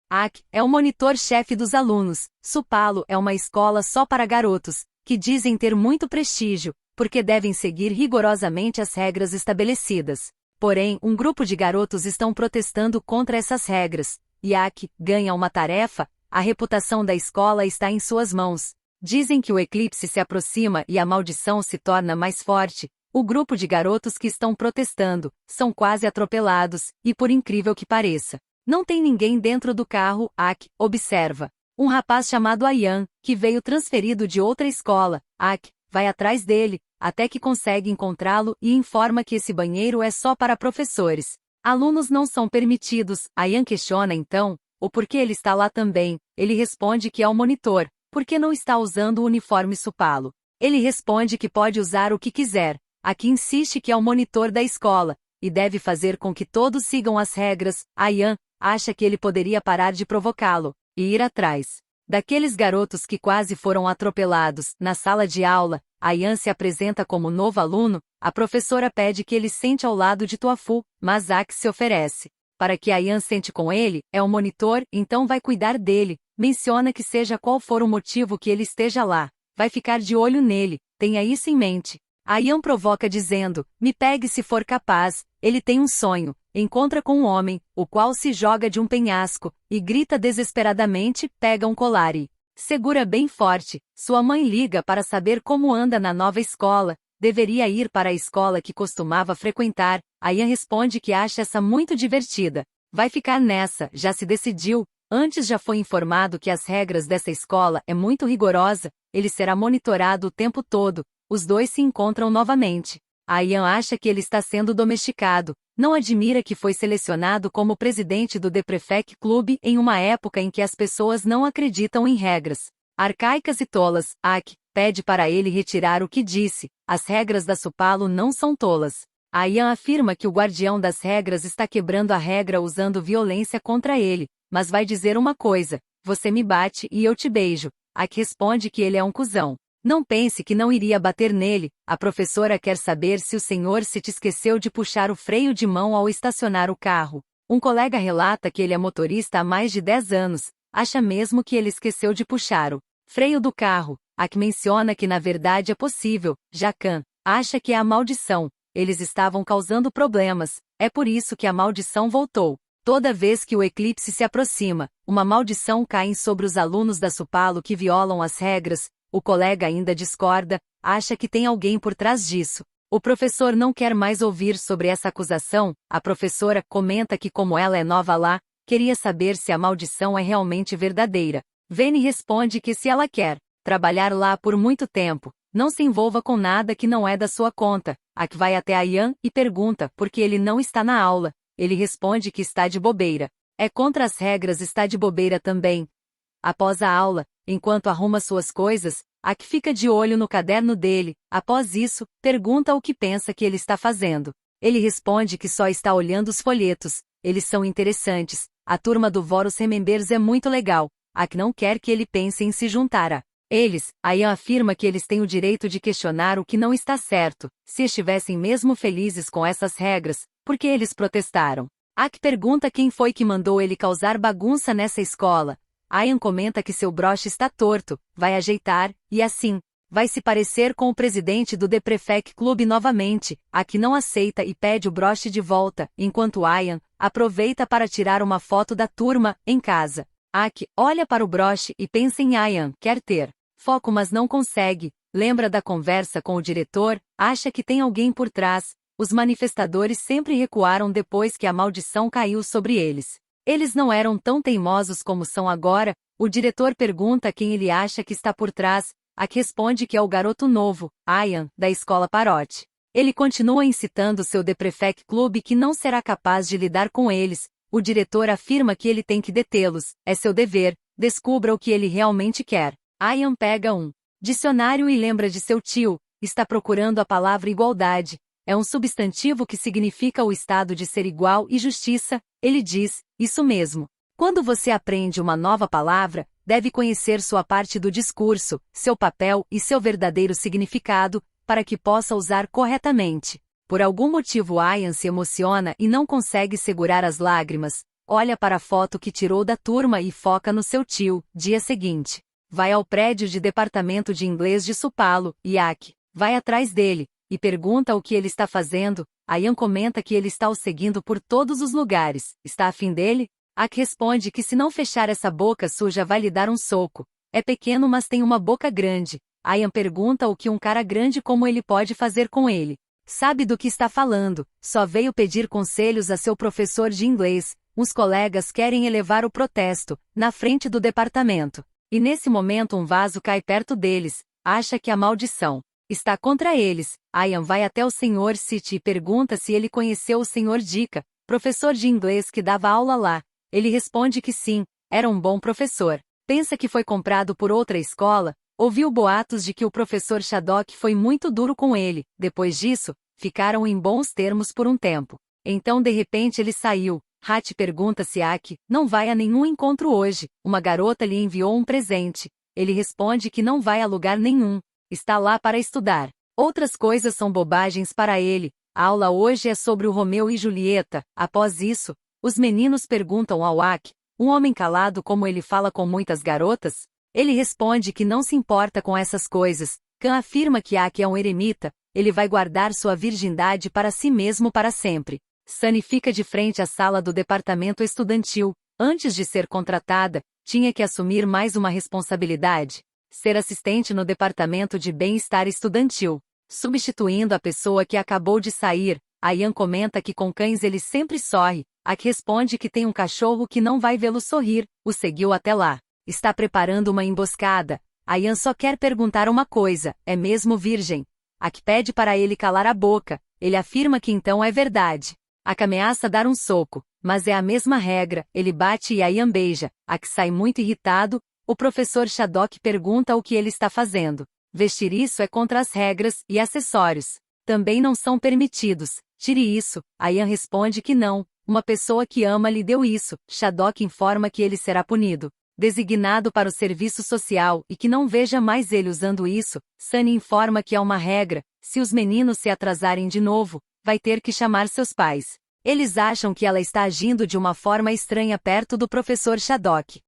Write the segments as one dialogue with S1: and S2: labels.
S1: Ak é o monitor-chefe dos alunos. Supalo é uma escola só para garotos, que dizem ter muito prestígio, porque devem seguir rigorosamente as regras estabelecidas. Porém, um grupo de garotos estão protestando contra essas regras, e Ak ganha uma tarefa. A reputação da escola está em suas mãos. Dizem que o eclipse se aproxima e a maldição se torna mais forte. O grupo de garotos que estão protestando são quase atropelados, e por incrível que pareça, não tem ninguém dentro do carro. Ak observa um rapaz chamado Ayan, que veio transferido de outra escola. Ak vai atrás dele, até que consegue encontrá-lo e informa que esse banheiro é só para professores. Alunos não são permitidos. Ayan questiona então o porquê ele está lá também. Ele responde que é o monitor, porque não está usando o uniforme Supalo. Ele responde que pode usar o que quiser. Ak insiste que é o monitor da escola, e deve fazer com que todos sigam as regras. Ayan acha que ele poderia parar de provocá-lo, e ir atrás daqueles garotos que quase foram atropelados. Na sala de aula, Ayan se apresenta como novo aluno. A professora pede que ele sente ao lado de Tuafu, mas Ak se oferece para que Ayan sente com ele. É o monitor, então vai cuidar dele. Menciona que seja qual for o motivo que ele esteja lá, vai ficar de olho nele, tenha isso em mente. Ayan provoca dizendo, me pegue se for capaz. Ele tem um sonho, encontra com um homem, o qual se joga de um penhasco, e grita desesperadamente, pega um colar e segura bem forte. Sua mãe liga para saber como anda na nova escola. Deveria ir para a escola que costumava frequentar. Ayan responde que acha essa muito divertida. Vai ficar nessa, já se decidiu. Antes já foi informado que as regras dessa escola é muito rigorosa, ele será monitorado o tempo todo. Os dois se encontram novamente. Ayan acha que ele está sendo domesticado. Não admira que foi selecionado como presidente do The Prefect Club em uma época em que as pessoas não acreditam em regras arcaicas e tolas. Ak pede para ele retirar o que disse. As regras da Supalo não são tolas. Ayan afirma que o guardião das regras está quebrando a regra usando violência contra ele, mas vai dizer uma coisa: você me bate e eu te beijo. Ak responde que ele é um cuzão. Não pense que não iria bater nele. A professora quer saber se o senhor se te esqueceu de puxar o freio de mão ao estacionar o carro. Um colega relata que ele é motorista há mais de 10 anos. Acha mesmo que ele esqueceu de puxar o freio do carro. Ak menciona que na verdade é possível. Jacan acha que é a maldição. Eles estavam causando problemas. É por isso que a maldição voltou. Toda vez que o eclipse se aproxima, uma maldição cai sobre os alunos da Supalo que violam as regras. O colega ainda discorda, acha que tem alguém por trás disso. O professor não quer mais ouvir sobre essa acusação. A professora comenta que como ela é nova lá, queria saber se a maldição é realmente verdadeira. Veni responde que se ela quer trabalhar lá por muito tempo, não se envolva com nada que não é da sua conta. Ak vai até Ayan e pergunta por que ele não está na aula. Ele responde que está de bobeira. É contra as regras estar de bobeira também. Após a aula, enquanto arruma suas coisas, Ak fica de olho no caderno dele. Após isso, pergunta o que pensa que ele está fazendo. Ele responde que só está olhando os folhetos. Eles são interessantes. A turma do Vorus Remembers é muito legal. Ak não quer que ele pense em se juntar a eles. Ayan afirma que eles têm o direito de questionar o que não está certo. Se estivessem mesmo felizes com essas regras, por que eles protestaram? Ak pergunta quem foi que mandou ele causar bagunça nessa escola. Ayan comenta que seu broche está torto, vai ajeitar, e assim, vai se parecer com o presidente do The Prefect Club novamente. Ak não aceita e pede o broche de volta, enquanto Ayan aproveita para tirar uma foto da turma, em casa. Ak olha para o broche e pensa em Ayan, quer ter foco mas não consegue, lembra da conversa com o diretor, acha que tem alguém por trás. Os manifestadores sempre recuaram depois que a maldição caiu sobre eles. Eles não eram tão teimosos como são agora. O diretor pergunta quem ele acha que está por trás. Ak responde que é o garoto novo, Ayan, da escola Parote. Ele continua incitando seu The Prefect Club que não será capaz de lidar com eles. O diretor afirma que ele tem que detê-los. É seu dever. Descubra o que ele realmente quer. Ayan pega um dicionário e lembra de seu tio. Está procurando a palavra igualdade. É um substantivo que significa o estado de ser igual e justiça. Ele diz, isso mesmo. Quando você aprende uma nova palavra, deve conhecer sua parte do discurso, seu papel e seu verdadeiro significado, para que possa usar corretamente. Por algum motivo Ayan se emociona e não consegue segurar as lágrimas. olha para a foto que tirou da turma e foca no seu tio. Dia seguinte. Vai ao prédio de departamento de inglês de Supalo, Yak. Vai atrás dele, e pergunta o que ele está fazendo. Ian comenta que ele está o seguindo por todos os lugares. Está afim dele? Ak responde que se não fechar essa boca suja vai lhe dar um soco. É pequeno mas tem uma boca grande. Ian pergunta o que um cara grande como ele pode fazer com ele. Sabe do que está falando, só veio pedir conselhos a seu professor de inglês. Uns colegas querem elevar o protesto, na frente do departamento. E nesse momento um vaso cai perto deles, acha que a maldição está contra eles. Ian vai até o Sr. City e pergunta se ele conheceu o Sr. Dica, professor de inglês que dava aula lá. Ele responde que sim, era um bom professor. Pensa que foi comprado por outra escola. Ouviu boatos de que o professor Shadok foi muito duro com ele. Depois disso, ficaram em bons termos por um tempo. Então de repente ele saiu. Hat pergunta se Ak não vai a nenhum encontro hoje. Uma garota lhe enviou um presente. Ele responde que não vai a lugar nenhum. Está lá para estudar. Outras coisas são bobagens para ele. A aula hoje é sobre o Romeu e Julieta. Após isso, os meninos perguntam ao Ak, um homem calado como ele fala com muitas garotas? Ele responde que não se importa com essas coisas. Khan afirma que Ak é um eremita, ele vai guardar sua virgindade para si mesmo para sempre. Sunny fica de frente à sala do departamento estudantil. Antes de ser contratada, tinha que assumir mais uma responsabilidade. Ser assistente no departamento de bem-estar estudantil. Substituindo a pessoa que acabou de sair, Ian comenta que com cães ele sempre sorri. Ak responde que tem um cachorro que não vai vê-lo sorrir, o seguiu até lá. Está preparando uma emboscada. Ian só quer perguntar uma coisa, é mesmo virgem? Ak pede para ele calar a boca, ele afirma que então é verdade. Ak ameaça dar um soco, mas é a mesma regra, ele bate e Ian beija. Ak sai muito irritado, o professor Shadok pergunta o que ele está fazendo. Vestir isso é contra as regras, e acessórios também não são permitidos. Tire isso. Ian responde que não, uma pessoa que ama lhe deu isso. Shadok informa que ele será punido. Designado para o serviço social e que não veja mais ele usando isso, Sunny informa que há uma regra, se os meninos se atrasarem de novo, vai ter que chamar seus pais. Eles acham que ela está agindo de uma forma estranha perto do professor Shadok.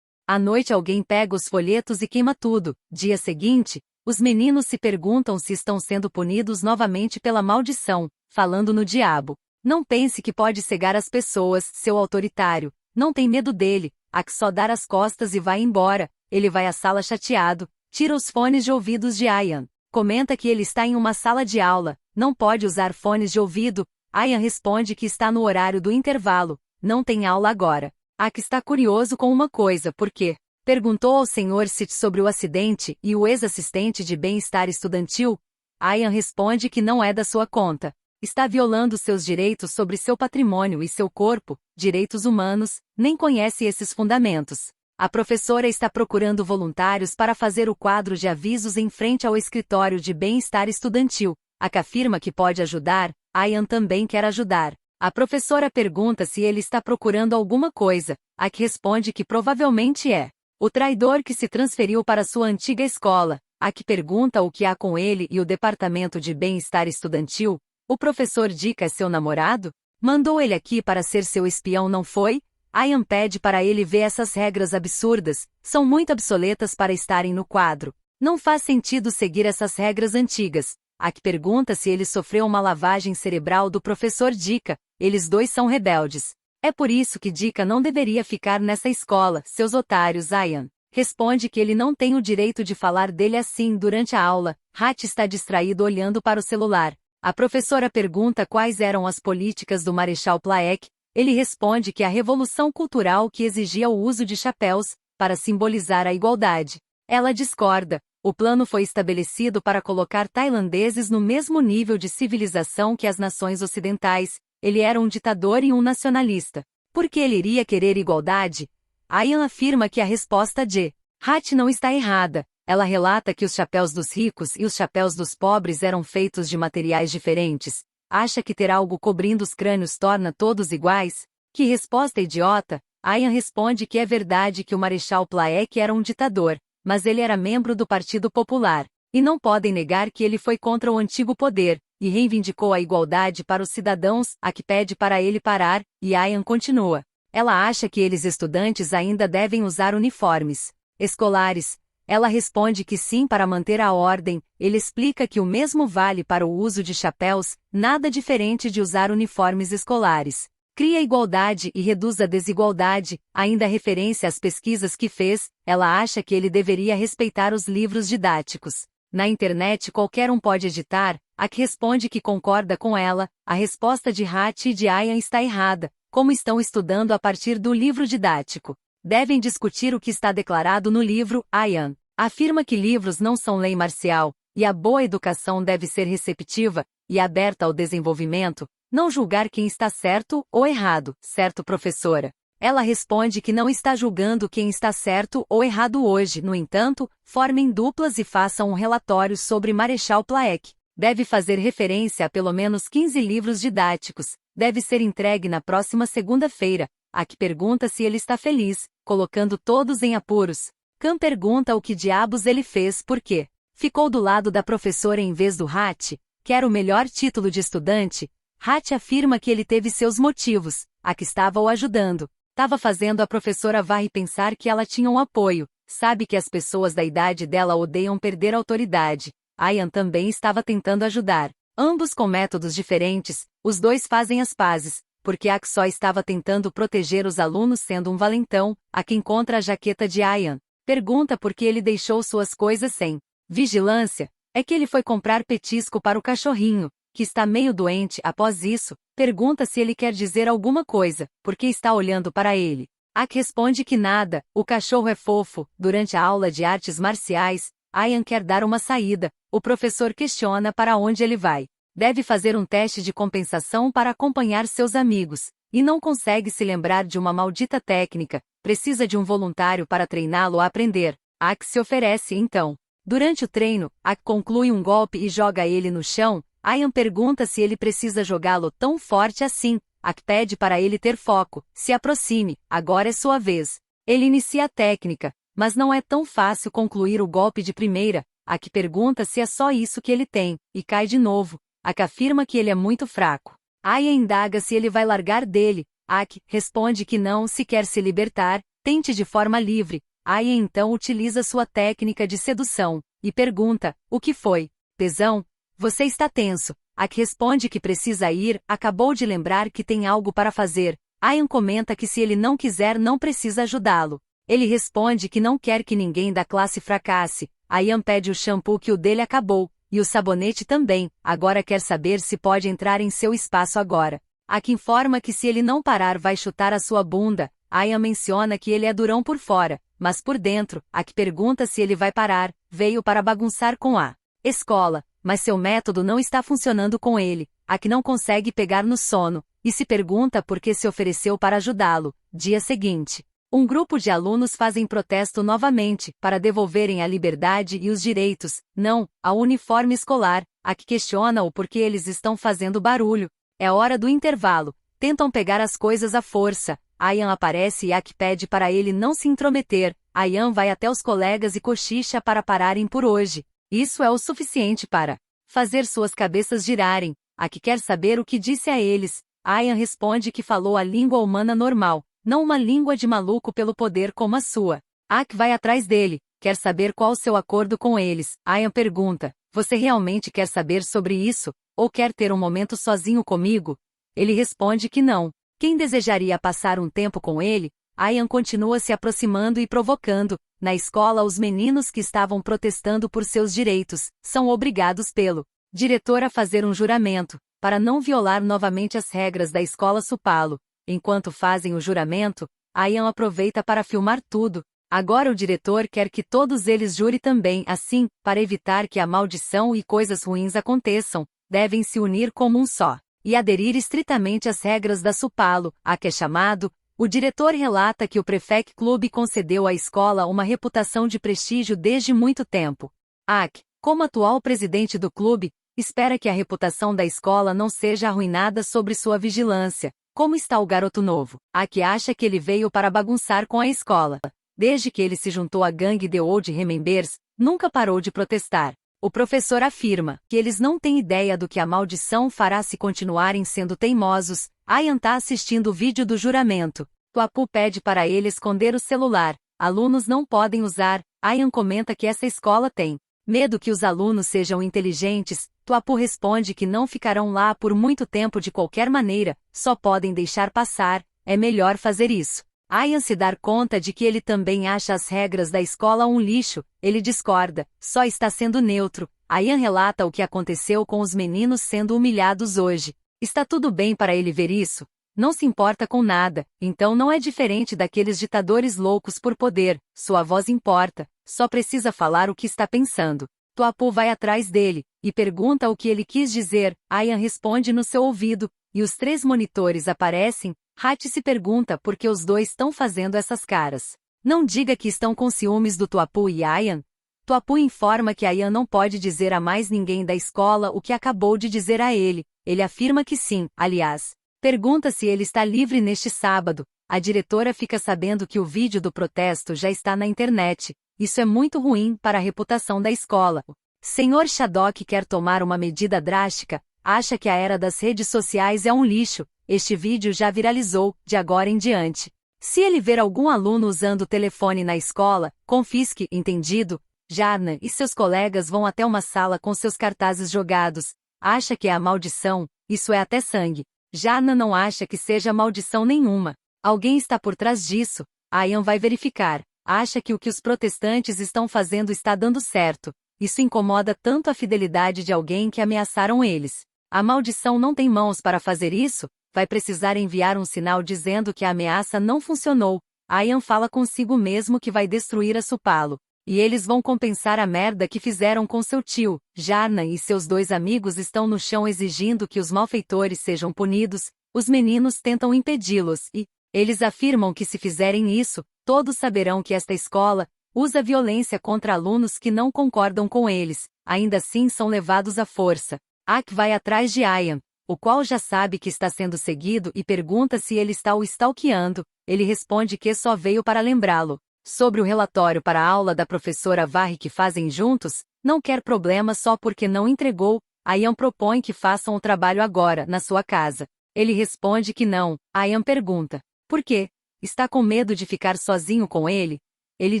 S1: À noite alguém pega os folhetos e queima tudo. Dia seguinte, os meninos se perguntam se estão sendo punidos novamente pela maldição, falando no diabo. Não pense que pode cegar as pessoas, seu autoritário. Não tem medo dele. Ak só dar as costas e vai embora. Ele vai à sala chateado, tira os fones de ouvidos de Ian. Comenta que ele está em uma sala de aula, não pode usar fones de ouvido. Ian responde que está no horário do intervalo, não tem aula agora. Ak está curioso com uma coisa, por quê? Perguntou ao Sr. City sobre o acidente e o ex-assistente de bem-estar estudantil. Ian responde que não é da sua conta. Está violando seus direitos sobre seu patrimônio e seu corpo, direitos humanos, nem conhece esses fundamentos. A professora está procurando voluntários para fazer o quadro de avisos em frente ao escritório de bem-estar estudantil. Ak afirma que pode ajudar, Ian também quer ajudar. A professora pergunta se ele está procurando alguma coisa. Ak responde que provavelmente é o traidor que se transferiu para sua antiga escola. Ak pergunta o que há com ele e o departamento de bem-estar estudantil. O professor Dica é seu namorado? Mandou ele aqui para ser seu espião, não foi? Ian pede para ele ver essas regras absurdas, são muito obsoletas para estarem no quadro. Não faz sentido seguir essas regras antigas. Ak pergunta se ele sofreu uma lavagem cerebral do professor Dica, eles dois são rebeldes. É por isso que Dica não deveria ficar nessa escola, seus otários. Ian responde que ele não tem o direito de falar dele assim durante a aula. Hat está distraído olhando para o celular. A professora pergunta quais eram as políticas do Marechal Plaek. Ele responde que a revolução cultural que exigia o uso de chapéus, para simbolizar a igualdade. Ela discorda. O plano foi estabelecido para colocar tailandeses no mesmo nível de civilização que as nações ocidentais. Ele era um ditador e um nacionalista. Por que ele iria querer igualdade? Ian afirma que a resposta de Hat não está errada. Ela relata que os chapéus dos ricos e os chapéus dos pobres eram feitos de materiais diferentes. Acha que ter algo cobrindo os crânios torna todos iguais? Que resposta idiota! Ian responde que é verdade que o Marechal Plaek era um ditador, mas ele era membro do Partido Popular, e não podem negar que ele foi contra o antigo poder, e reivindicou a igualdade para os cidadãos. Ak pede para ele parar, e Ian continua. Ela acha que eles estudantes ainda devem usar uniformes escolares. Ela responde que sim para manter a ordem. Ele explica que o mesmo vale para o uso de chapéus, nada diferente de usar uniformes escolares. Cria igualdade e reduz a desigualdade. Ainda referência às pesquisas que fez, ela acha que ele deveria respeitar os livros didáticos. Na internet qualquer um pode editar. A que responde que concorda com ela. A resposta de Hattie e de Ian está errada. Como estão estudando a partir do livro didático? Devem discutir o que está declarado no livro. Ian afirma que livros não são lei marcial, e a boa educação deve ser receptiva e aberta ao desenvolvimento, não julgar quem está certo ou errado, certo, professora? Ela responde que não está julgando quem está certo ou errado hoje. No entanto, formem duplas e façam um relatório sobre Marechal Plaek. Deve fazer referência a pelo menos 15 livros didáticos. Deve ser entregue na próxima segunda-feira. A que pergunta se ele está feliz, colocando todos em apuros. Cam pergunta o que diabos ele fez porque ficou do lado da professora em vez do Hattie. Quer o melhor título de estudante? Hattie afirma que ele teve seus motivos. A que estava o ajudando. Estava fazendo a professora Varre pensar que ela tinha um apoio. Sabe que as pessoas da idade dela odeiam perder autoridade. Ian também estava tentando ajudar. Ambos com métodos diferentes, os dois fazem as pazes, porque Ak só estava tentando proteger os alunos sendo um valentão. Ak encontra a jaqueta de Ian. Pergunta por que ele deixou suas coisas sem vigilância. É que ele foi comprar petisco para o cachorrinho, que está meio doente. Após isso, pergunta se ele quer dizer alguma coisa, porque está olhando para ele. Ak responde que nada, o cachorro é fofo. Durante a aula de artes marciais, Ian quer dar uma saída. O professor questiona para onde ele vai. Deve fazer um teste de compensação para acompanhar seus amigos, e não consegue se lembrar de uma maldita técnica. Precisa de um voluntário para treiná-lo a aprender. Ak se oferece então. Durante o treino, Ak conclui um golpe e joga ele no chão. Ian pergunta se ele precisa jogá-lo tão forte assim. Ak pede para ele ter foco. Se aproxime, agora é sua vez. Ele inicia a técnica, mas não é tão fácil concluir o golpe de primeira. Ak pergunta se é só isso que ele tem, e cai de novo. Ak afirma que ele é muito fraco. Ian indaga se ele vai largar dele. Ak responde que não. Se quer se libertar, tente de forma livre. Ian então utiliza sua técnica de sedução, e pergunta, o que foi? Tesão? Você está tenso. Ak responde que precisa ir, acabou de lembrar que tem algo para fazer. Ian comenta que se ele não quiser não precisa ajudá-lo. Ele responde que não quer que ninguém da classe fracasse. Ian pede o shampoo que o dele acabou, e o sabonete também. Agora quer saber se pode entrar em seu espaço agora. Ak informa que se ele não parar vai chutar a sua bunda. Ian menciona que ele é durão por fora, mas por dentro. Ak pergunta se ele vai parar. Veio para bagunçar com a escola, mas seu método não está funcionando com ele. Ak não consegue pegar no sono, e se pergunta por que se ofereceu para ajudá-lo. Dia seguinte, um grupo de alunos fazem protesto novamente, para devolverem a liberdade e os direitos, não, ao uniforme escolar. Ak questiona o porquê eles estão fazendo barulho. É hora do intervalo. Tentam pegar as coisas à força. Ian aparece e Ak pede para ele não se intrometer. Ian vai até os colegas e cochicha para pararem por hoje. Isso é o suficiente para fazer suas cabeças girarem. Ak quer saber o que disse a eles. Ian responde que falou a língua humana normal, não uma língua de maluco pelo poder como a sua. Ak vai atrás dele, quer saber qual seu acordo com eles. Ian pergunta, você realmente quer saber sobre isso, ou quer ter um momento sozinho comigo? Ele responde que não. Quem desejaria passar um tempo com ele? Ian continua se aproximando e provocando. Na escola os meninos que estavam protestando por seus direitos, são obrigados pelo diretor a fazer um juramento, para não violar novamente as regras da escola Supalo. Enquanto fazem o juramento, Ian aproveita para filmar tudo. Agora o diretor quer que todos eles jurem também, assim, para evitar que a maldição e coisas ruins aconteçam, devem se unir como um só, e aderir estritamente às regras da Supalo. Ak é chamado. O diretor relata que o Prefect Club concedeu à escola uma reputação de prestígio desde muito tempo. Ak, como atual presidente do clube, espera que a reputação da escola não seja arruinada sob sua vigilância. Como está o garoto novo? Ak acha que ele veio para bagunçar com a escola. Desde que ele se juntou à gangue The Old Remembers, nunca parou de protestar. O professor afirma que eles não têm ideia do que a maldição fará se continuarem sendo teimosos. Ian tá assistindo o vídeo do juramento. Tuapu pede para ele esconder o celular. Alunos não podem usar. Ayan comenta que essa escola tem medo que os alunos sejam inteligentes. Tuapu responde que não ficarão lá por muito tempo de qualquer maneira, só podem deixar passar, é melhor fazer isso. Ayan se dá conta de que ele também acha as regras da escola um lixo, ele discorda, só está sendo neutro. Ayan relata o que aconteceu com os meninos sendo humilhados hoje. Está tudo bem para ele ver isso? Não se importa com nada, então não é diferente daqueles ditadores loucos por poder, sua voz importa, só precisa falar o que está pensando. Tuapu vai atrás dele, e pergunta o que ele quis dizer. Ayan responde no seu ouvido, e os 3 monitores aparecem. Hachi se pergunta por que os dois estão fazendo essas caras. Não diga que estão com ciúmes do Tuapu e Ayan. Tuapu informa que Ayan não pode dizer a mais ninguém da escola o que acabou de dizer a ele. Ele afirma que sim, aliás. Pergunta se ele está livre neste sábado. A diretora fica sabendo que o vídeo do protesto já está na internet. Isso é muito ruim para a reputação da escola. Sr. Shadok quer tomar uma medida drástica, acha que a era das redes sociais é um lixo. Este vídeo já viralizou, de agora em diante. Se ele ver algum aluno usando o telefone na escola, confisque, entendido? Jarna e seus colegas vão até uma sala com seus cartazes jogados. Acha que é a maldição, isso é até sangue. Jarna não acha que seja maldição nenhuma. Alguém está por trás disso. Ayan vai verificar. Acha que o que os protestantes estão fazendo está dando certo. Isso incomoda tanto a fidelidade de alguém que ameaçaram eles. A maldição não tem mãos para fazer isso? Vai precisar enviar um sinal dizendo que a ameaça não funcionou. Ayan fala consigo mesmo que vai destruir a Supalo. E eles vão compensar a merda que fizeram com seu tio. Jarna e seus 2 amigos estão no chão exigindo que os malfeitores sejam punidos. Os meninos tentam impedi-los e eles afirmam que se fizerem isso, todos saberão que esta escola usa violência contra alunos que não concordam com eles. Ainda assim são levados à força. Ak vai atrás de Ayan, o qual já sabe que está sendo seguido e pergunta se ele está o stalkeando. Ele responde que só veio para lembrá-lo sobre o relatório para a aula da professora Varri que fazem juntos, não quer problema só porque não entregou. Ayan propõe que façam o trabalho agora, na sua casa. Ele responde que não. Ayan pergunta: por quê? Está com medo de ficar sozinho com ele? Ele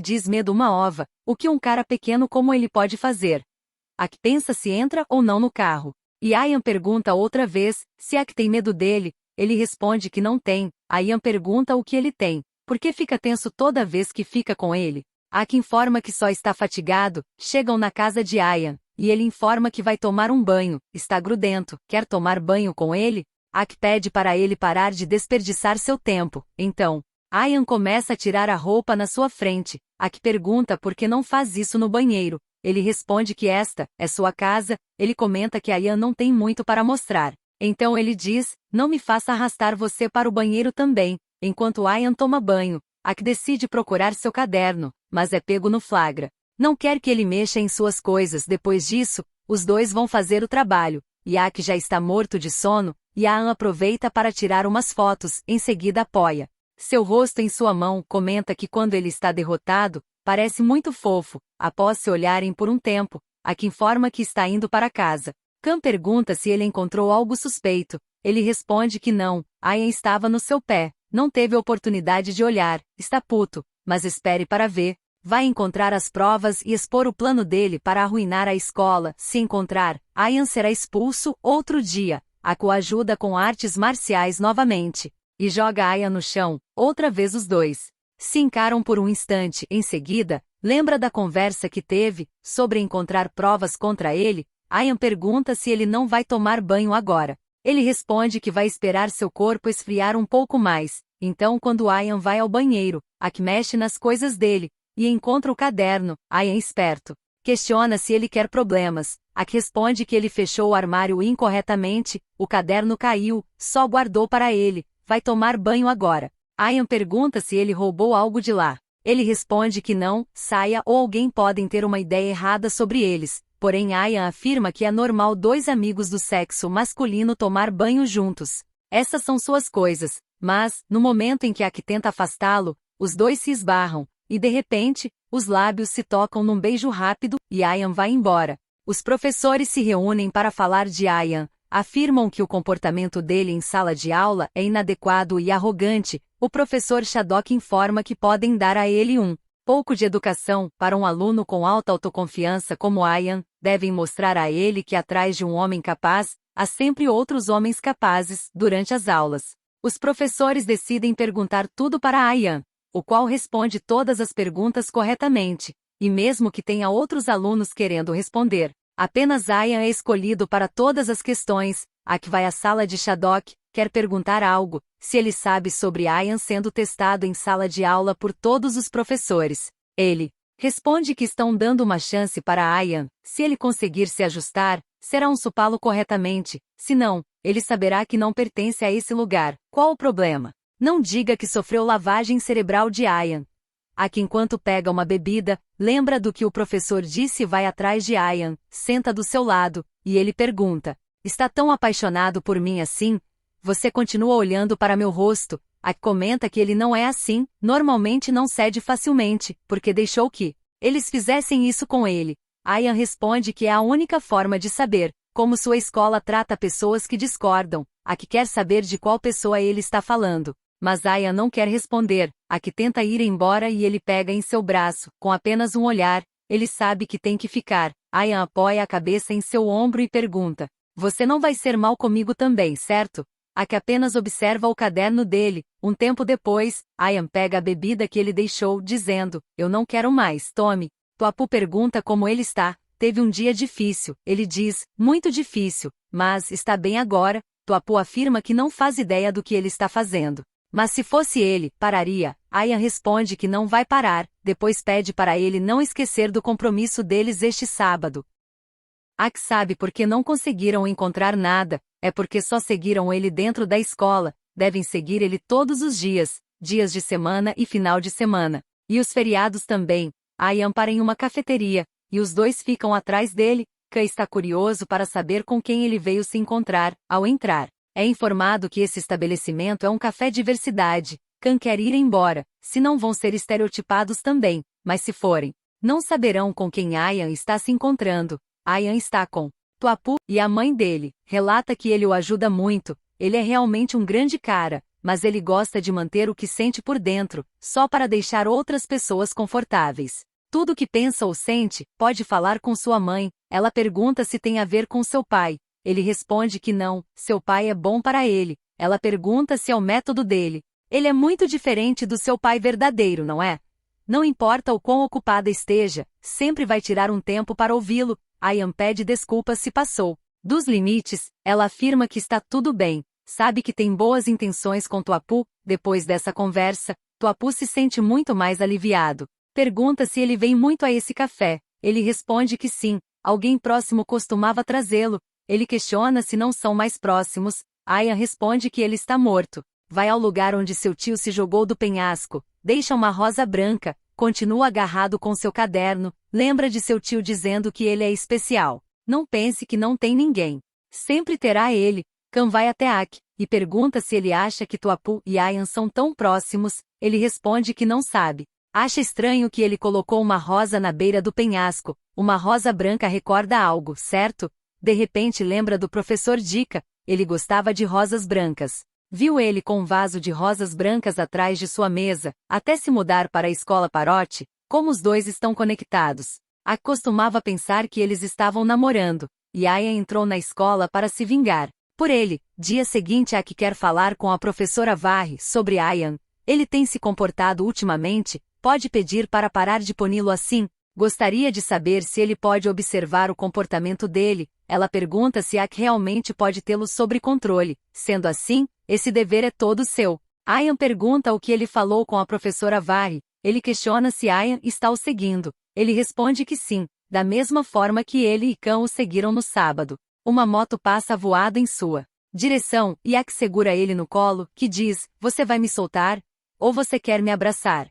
S1: diz medo uma ova, o que um cara pequeno como ele pode fazer? Ak pensa se entra ou não no carro. E Ayan pergunta outra vez, se Ak tem medo dele. Ele responde que não tem. Ayan pergunta o que ele tem. Por que fica tenso toda vez que fica com ele? Ak informa que só está fatigado. Chegam na casa de Ayan, e ele informa que vai tomar um banho. Está grudento. Quer tomar banho com ele? Ak pede para ele parar de desperdiçar seu tempo. Então, Ayan começa a tirar a roupa na sua frente. Ak pergunta por que não faz isso no banheiro. Ele responde que esta é sua casa. Ele comenta que Ayan não tem muito para mostrar. Então ele diz: não me faça arrastar você para o banheiro também. Enquanto Ayan toma banho, Ak decide procurar seu caderno, mas é pego no flagra. Não quer que ele mexa em suas coisas. Depois disso, os dois vão fazer o trabalho. Ak já está morto de sono, e Ayan aproveita para tirar umas fotos, em seguida apoia seu rosto em sua mão. Comenta que quando ele está derrotado, parece muito fofo. Após se olharem por um tempo, Ak informa que está indo para casa. Khan pergunta se ele encontrou algo suspeito. Ele responde que não. Ayan estava no seu pé. Não teve oportunidade de olhar. Está puto, mas espere para ver. Vai encontrar as provas e expor o plano dele para arruinar a escola. Se encontrar, Ayan será expulso outro dia. Ak o ajuda com artes marciais novamente. E joga Ayan no chão. Outra vez os dois se encaram por um instante. Em seguida, lembra da conversa que teve sobre encontrar provas contra ele. Ayan pergunta se ele não vai tomar banho agora. Ele responde que vai esperar seu corpo esfriar um pouco mais. Então quando Ayan vai ao banheiro, Ak mexe nas coisas dele e encontra o caderno. Ayan esperto questiona se ele quer problemas. Ak responde que ele fechou o armário incorretamente, o caderno caiu, só guardou para ele. Vai tomar banho agora. Ayan pergunta se ele roubou algo de lá. Ele responde que não. Saia ou alguém podem ter uma ideia errada sobre eles. Porém Ayan afirma que é normal 2 amigos do sexo masculino tomar banho juntos. Essas são suas coisas. Mas, no momento em que Ak tenta afastá-lo, os dois se esbarram, e de repente, os lábios se tocam num beijo rápido, e Ayan vai embora. Os professores se reúnem para falar de Ayan. Afirmam que o comportamento dele em sala de aula é inadequado e arrogante. O professor Shadok informa que podem dar a ele um pouco de educação. Para um aluno com alta autoconfiança como Ian, devem mostrar a ele que atrás de um homem capaz, há sempre outros homens capazes. Durante as aulas, os professores decidem perguntar tudo para Ian, o qual responde todas as perguntas corretamente, e mesmo que tenha outros alunos querendo responder, apenas Ian é escolhido para todas as questões. Ak vai à sala de Shadok, quer perguntar algo, se ele sabe sobre Ian sendo testado em sala de aula por todos os professores. Ele responde que estão dando uma chance para Ian. Se ele conseguir se ajustar, será supá-lo corretamente, se não, ele saberá que não pertence a esse lugar. Qual o problema? Não diga que sofreu lavagem cerebral de Ian. Ak, enquanto pega uma bebida, lembra do que o professor disse e vai atrás de Ian, senta do seu lado, e ele pergunta: está tão apaixonado por mim assim? Você continua olhando para meu rosto. Ak comenta que ele não é assim, normalmente não cede facilmente, porque deixou que eles fizessem isso com ele. Ian responde que é a única forma de saber como sua escola trata pessoas que discordam. Ak quer saber de qual pessoa ele está falando, mas Ian não quer responder. Ak tenta ir embora e ele pega em seu braço, com apenas um olhar. Ele sabe que tem que ficar. Ian apoia a cabeça em seu ombro e pergunta: você não vai ser mal comigo também, certo? Ak apenas observa o caderno dele. Um tempo depois, Ian pega a bebida que ele deixou, dizendo: eu não quero mais, tome. Tuapu pergunta como ele está. Teve um dia difícil. Ele diz: muito difícil, mas está bem agora. Tuapu afirma que não faz ideia do que ele está fazendo. Mas se fosse ele, pararia. Ian responde que não vai parar, depois pede para ele não esquecer do compromisso deles este sábado. Ak sabe porque não conseguiram encontrar nada, é porque só seguiram ele dentro da escola. Devem seguir ele todos os dias, dias de semana e final de semana. E os feriados também. Ian para em uma cafeteria, e os dois ficam atrás dele. Ka está curioso para saber com quem ele veio se encontrar. Ao entrar, é informado que esse estabelecimento é um café diversidade. Kan quer ir embora, se não vão ser estereotipados também, mas se forem, não saberão com quem Ian está se encontrando. Ian está com Tuapu e a mãe dele. Relata que ele o ajuda muito. Ele é realmente um grande cara, mas ele gosta de manter o que sente por dentro, só para deixar outras pessoas confortáveis. Tudo que pensa ou sente, pode falar com sua mãe. Ela pergunta se tem a ver com seu pai. Ele responde que não, seu pai é bom para ele. Ela pergunta se é o método dele. Ele é muito diferente do seu pai verdadeiro, não é? Não importa o quão ocupada esteja, sempre vai tirar um tempo para ouvi-lo. Ian pede desculpas se passou dos limites. Ela afirma que está tudo bem, sabe que tem boas intenções com Tuapu. Depois dessa conversa, Tuapu se sente muito mais aliviado. Pergunta se ele vem muito a esse café. Ele responde que sim, alguém próximo costumava trazê-lo. Ele questiona se não são mais próximos. Ian responde que ele está morto. Vai ao lugar onde seu tio se jogou do penhasco, deixa uma rosa branca, continua agarrado com seu caderno, lembra de seu tio dizendo que ele é especial. Não pense que não tem ninguém. Sempre terá ele. Kan vai até Ak, e pergunta se ele acha que Tuapu e Ian são tão próximos. Ele responde que não sabe. Acha estranho que ele colocou uma rosa na beira do penhasco. Uma rosa branca recorda algo, certo? De repente lembra do professor Dica. Ele gostava de rosas brancas. Viu ele com um vaso de rosas brancas atrás de sua mesa, até se mudar para a escola Parote. Como os dois estão conectados. Ak costumava pensar que eles estavam namorando, e Ian entrou na escola para se vingar por ele. Dia seguinte, Ak quer falar com a professora Varre sobre Ian. Ele tem se comportado ultimamente, pode pedir para parar de puni-lo assim. Gostaria de saber se ele pode observar o comportamento dele. Ela pergunta se Ak realmente pode tê-lo sob controle. Sendo assim, esse dever é todo seu. Ian pergunta o que ele falou com a professora Varre. Ele questiona se Ian está o seguindo. Ele responde que sim, da mesma forma que ele e Kan o seguiram no sábado. Uma moto passa voado em sua direção, e Ak segura ele no colo, que diz: você vai me soltar? Ou você quer me abraçar?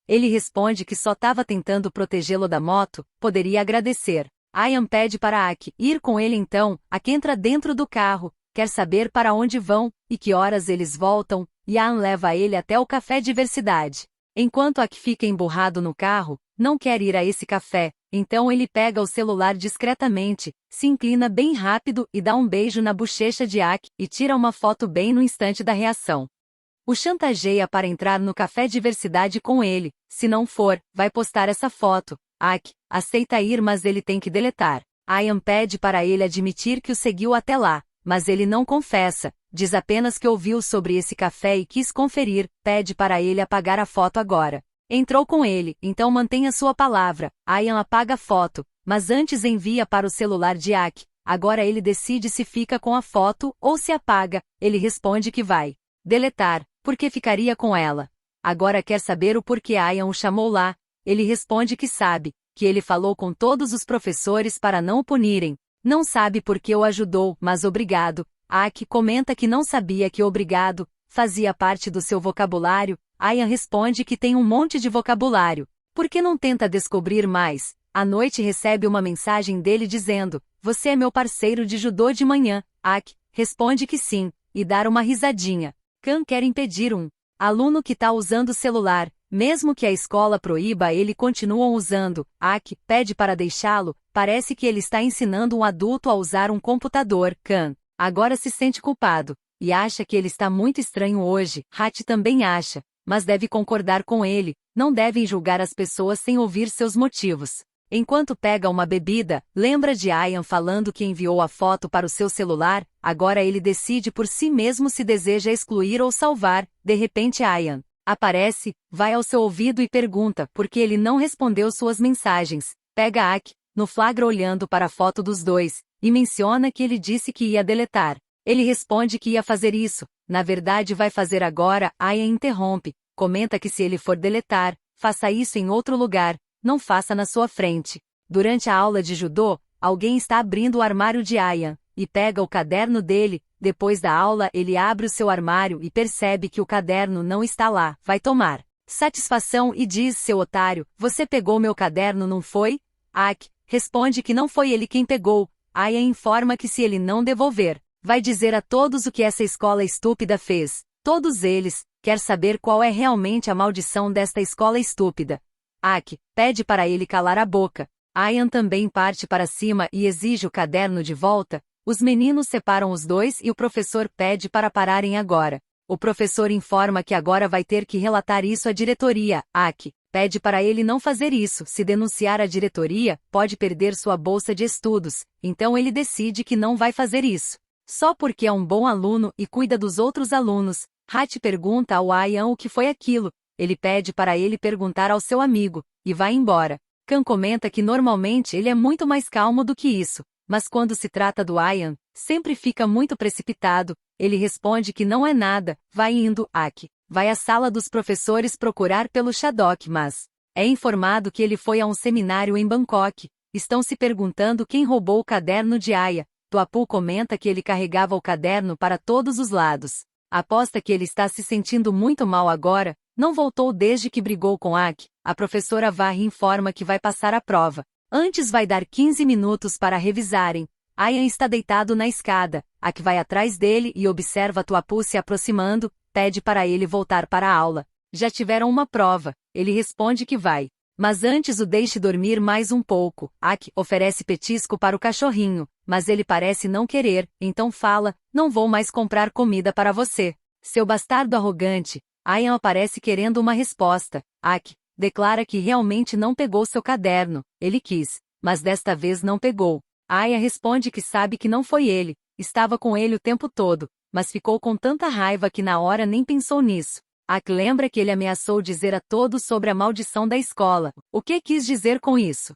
S1: Ele responde que só estava tentando protegê-lo da moto, poderia agradecer. Ian pede para Ak ir com ele então. Ak entra dentro do carro, quer saber para onde vão, e que horas eles voltam. Ian leva ele até o café Diversidade. Enquanto Ak fica emburrado no carro, não quer ir a esse café, então ele pega o celular discretamente, se inclina bem rápido e dá um beijo na bochecha de Ak, e tira uma foto bem no instante da reação. O chantageia para entrar no café diversidade com ele. Se não for, vai postar essa foto. Aki aceita ir, mas ele tem que deletar. Ian pede para ele admitir que o seguiu até lá, mas ele não confessa. Diz apenas que ouviu sobre esse café e quis conferir. Pede para ele apagar a foto agora. Entrou com ele, então mantenha sua palavra. Ian apaga a foto, mas antes envia para o celular de Aki. Agora ele decide se fica com a foto ou se apaga. Ele responde que vai deletar, porque ficaria com ela. Agora quer saber o porquê Ian o chamou lá. Ele responde que sabe, que ele falou com todos os professores para não o punirem. Não sabe por que o ajudou, mas obrigado. Aki comenta que não sabia que obrigado fazia parte do seu vocabulário. Ian responde que tem um monte de vocabulário. Por que não tenta descobrir mais? À noite recebe uma mensagem dele dizendo: "Você é meu parceiro de judô de manhã." Aki responde que sim, e dá uma risadinha. Kan quer impedir um aluno que está usando o celular. Mesmo que a escola proíba, ele continuam usando. Aki pede para deixá-lo. Parece que ele está ensinando um adulto a usar um computador. Kan agora se sente culpado e acha que ele está muito estranho hoje. Hachi também acha, mas deve concordar com ele. Não devem julgar as pessoas sem ouvir seus motivos. Enquanto pega uma bebida, lembra de Ian falando que enviou a foto para o seu celular. Agora ele decide por si mesmo se deseja excluir ou salvar. De repente Ian aparece, vai ao seu ouvido e pergunta por que ele não respondeu suas mensagens. Pega Aki no flagra olhando para a foto dos dois, e menciona que ele disse que ia deletar. Ele responde que ia fazer isso. Na verdade vai fazer agora. Ian interrompe. Comenta que se ele for deletar, faça isso em outro lugar. Não faça na sua frente. Durante a aula de judô, alguém está abrindo o armário de Ian, e pega o caderno dele. Depois da aula ele abre o seu armário e percebe que o caderno não está lá. Vai tomar satisfação e diz: "Seu otário, você pegou meu caderno, não foi?" Aki responde que não foi ele quem pegou. Ian informa que se ele não devolver, vai dizer a todos o que essa escola estúpida fez. Todos eles. Quer saber qual é realmente a maldição desta escola estúpida. Aki pede para ele calar a boca. Ian também parte para cima e exige o caderno de volta. Os meninos separam os dois e o professor pede para pararem agora. O professor informa que agora vai ter que relatar isso à diretoria. Aki pede para ele não fazer isso. Se denunciar à diretoria, pode perder sua bolsa de estudos. Então ele decide que não vai fazer isso. Só porque é um bom aluno e cuida dos outros alunos. Hachi pergunta ao Ian o que foi aquilo. Ele pede para ele perguntar ao seu amigo, e vai embora. Kan comenta que normalmente ele é muito mais calmo do que isso, mas quando se trata do Ian, sempre fica muito precipitado. Ele responde que não é nada. Vai indo. Aki vai à sala dos professores procurar pelo Shadok, mas é informado que ele foi a um seminário em Bangkok. Estão se perguntando quem roubou o caderno de Aya. Tuapu comenta que ele carregava o caderno para todos os lados. Aposta que ele está se sentindo muito mal agora. Não voltou desde que brigou com Aki. A professora varre e informa que vai passar a prova. Antes vai dar 15 minutos para revisarem. Ian está deitado na escada. Aki vai atrás dele e observa Tuapu se aproximando. Pede para ele voltar para a aula. Já tiveram uma prova. Ele responde que vai. Mas antes o deixe dormir mais um pouco. Aki oferece petisco para o cachorrinho, mas ele parece não querer, então fala: "Não vou mais comprar comida para você, seu bastardo arrogante." Ian aparece querendo uma resposta. Aki declara que realmente não pegou seu caderno. Ele quis, mas desta vez não pegou. Ian responde que sabe que não foi ele. Estava com ele o tempo todo, mas ficou com tanta raiva que na hora nem pensou nisso. Aki lembra que ele ameaçou dizer a todos sobre a maldição da escola. O que quis dizer com isso?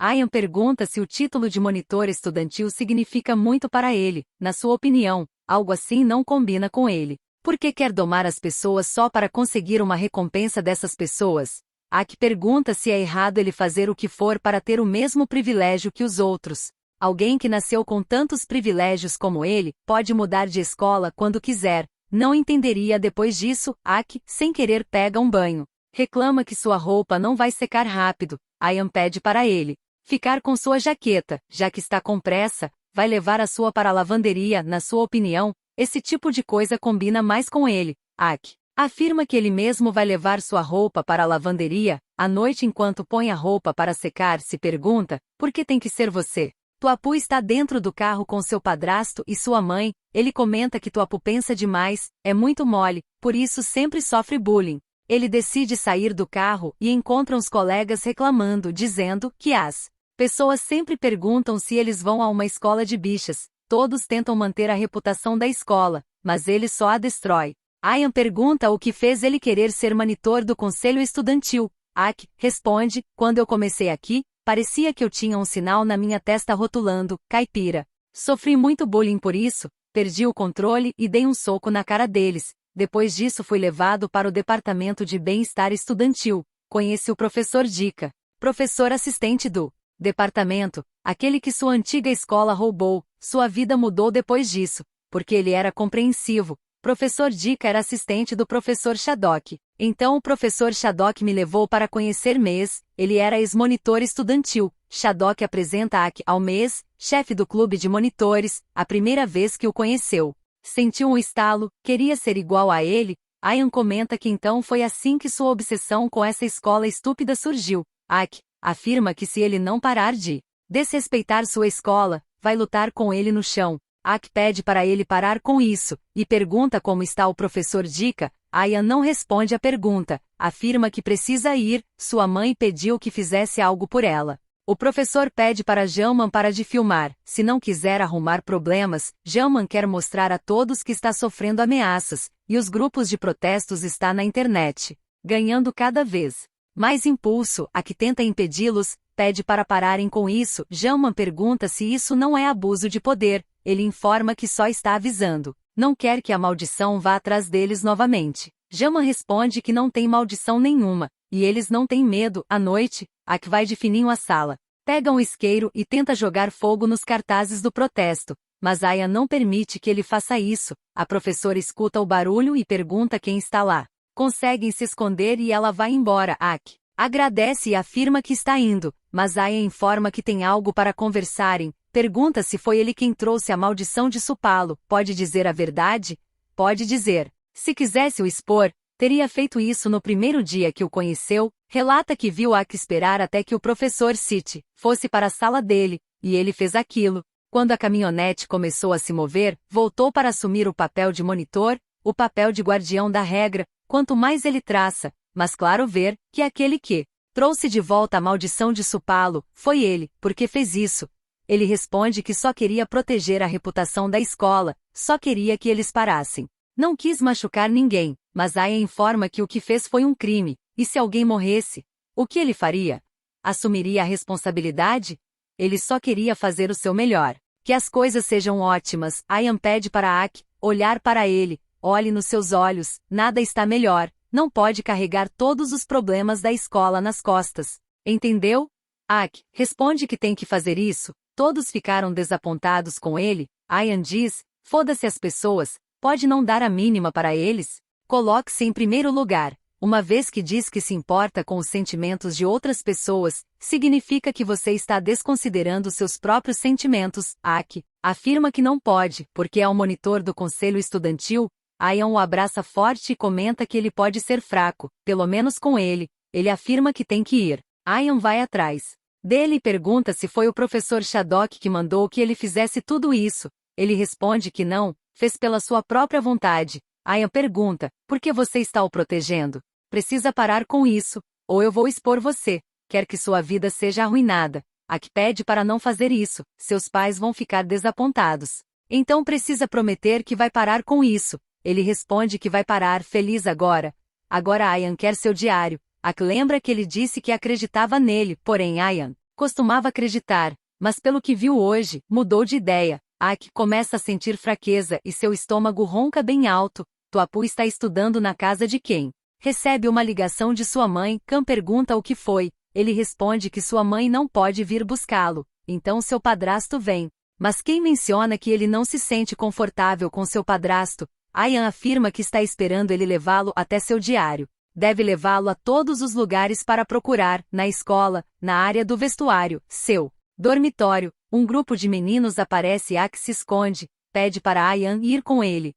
S1: Ian pergunta se o título de monitor estudantil significa muito para ele. Na sua opinião, algo assim não combina com ele. Por que quer domar as pessoas só para conseguir uma recompensa dessas pessoas? Aki pergunta se é errado ele fazer o que for para ter o mesmo privilégio que os outros. Alguém que nasceu com tantos privilégios como ele, pode mudar de escola quando quiser. Não entenderia depois disso. Aki, sem querer, pega um banho. Reclama que sua roupa não vai secar rápido. Ian pede para ele ficar com sua jaqueta, já que está com pressa. Vai levar a sua para a lavanderia. Na sua opinião, esse tipo de coisa combina mais com ele. Aki afirma que ele mesmo vai levar sua roupa para a lavanderia. À noite, enquanto põe a roupa para secar, se pergunta: por que tem que ser você? Tuapu está dentro do carro com seu padrasto e sua mãe. Ele comenta que Tuapu pensa demais, é muito mole, por isso sempre sofre bullying. Ele decide sair do carro e encontra os colegas reclamando, dizendo que as pessoas sempre perguntam se eles vão a uma escola de bichas. Todos tentam manter a reputação da escola, mas ele só a destrói. Ian pergunta o que fez ele querer ser monitor do conselho estudantil. Ak responde: quando eu comecei aqui, parecia que eu tinha um sinal na minha testa rotulando caipira. Sofri muito bullying por isso, perdi o controle e dei um soco na cara deles. Depois disso fui levado para o departamento de bem-estar estudantil. Conheci o professor Dica, professor assistente do departamento, aquele que sua antiga escola roubou. Sua vida mudou depois disso, porque ele era compreensivo. Professor Dica era assistente do professor Shadok. Então o professor Shadok me levou para conhecer Mes, ele era ex-monitor estudantil. Shadok apresenta Ak ao Mes, chefe do clube de monitores, a primeira vez que o conheceu. Sentiu um estalo, queria ser igual a ele. Ian comenta que então foi assim que sua obsessão com essa escola estúpida surgiu. Ak afirma que se ele não parar de desrespeitar sua escola, vai lutar com ele no chão. Ak pede para ele parar com isso, e pergunta como está o professor Dica. Ian não responde a pergunta, afirma que precisa ir, sua mãe pediu que fizesse algo por ela. O professor pede para Jaman parar de filmar, se não quiser arrumar problemas. Jaman quer mostrar a todos que está sofrendo ameaças, e os grupos de protestos está na internet, ganhando cada vez mais impulso. Ak tenta impedi-los, pede para pararem com isso. Jaman pergunta se isso não é abuso de poder, ele informa que só está avisando, não quer que a maldição vá atrás deles novamente. Jaman responde que não tem maldição nenhuma, e eles não têm medo. À noite, Ak vai de fininho à sala, pega um isqueiro e tenta jogar fogo nos cartazes do protesto, mas Ian não permite que ele faça isso. A professora escuta o barulho e pergunta quem está lá. Conseguem se esconder e ela vai embora. Ak agradece e afirma que está indo, mas Ian informa que tem algo para conversarem. Pergunta se foi ele quem trouxe a maldição de Supalo. Pode dizer a verdade? Pode dizer. Se quisesse o expor, teria feito isso no primeiro dia que o conheceu. Relata que viu Ak esperar até que o professor City fosse para a sala dele, e ele fez aquilo. Quando a caminhonete começou a se mover, voltou para assumir o papel de monitor, o papel de guardião da regra. Quanto mais ele traça, mas claro ver que aquele que trouxe de volta a maldição de Supalo foi ele, porque fez isso. Ele responde que só queria proteger a reputação da escola, só queria que eles parassem. Não quis machucar ninguém, mas Ian informa que o que fez foi um crime, e se alguém morresse, o que ele faria? Assumiria a responsabilidade? Ele só queria fazer o seu melhor. Que as coisas sejam ótimas. Ian pede para Ak olhar para ele, olhe nos seus olhos, nada está melhor, não pode carregar todos os problemas da escola nas costas. Entendeu? Ak responde que tem que fazer isso. Todos ficaram desapontados com ele. Ian diz: foda-se as pessoas, pode não dar a mínima para eles? Coloque-se em primeiro lugar. Uma vez que diz que se importa com os sentimentos de outras pessoas, significa que você está desconsiderando seus próprios sentimentos. Ak afirma que não pode, porque é o monitor do conselho estudantil. Ian o abraça forte e comenta que ele pode ser fraco, pelo menos com ele. Ele afirma que tem que ir. Ian vai atrás dele e pergunta se foi o professor Shadok que mandou que ele fizesse tudo isso. Ele responde que não, fez pela sua própria vontade. Ian pergunta: por que você está o protegendo? Precisa parar com isso, ou eu vou expor você. Quer que sua vida seja arruinada. Ak pede para não fazer isso, seus pais vão ficar desapontados. Então precisa prometer que vai parar com isso. Ele responde que vai parar, feliz agora. Agora Ian quer seu diário. Ak lembra que ele disse que acreditava nele, porém Ian costumava acreditar, mas pelo que viu hoje, mudou de ideia. Ak começa a sentir fraqueza e seu estômago ronca bem alto. Tuapu está estudando na casa de quem? Recebe uma ligação de sua mãe. Cam pergunta o que foi. Ele responde que sua mãe não pode vir buscá-lo, então seu padrasto vem. Mas quem menciona que ele não se sente confortável com seu padrasto? Ian afirma que está esperando ele levá-lo até seu diário. Deve levá-lo a todos os lugares para procurar, na escola, na área do vestuário, seu dormitório. Um grupo de meninos aparece e Ak se esconde, pede para Ian ir com ele.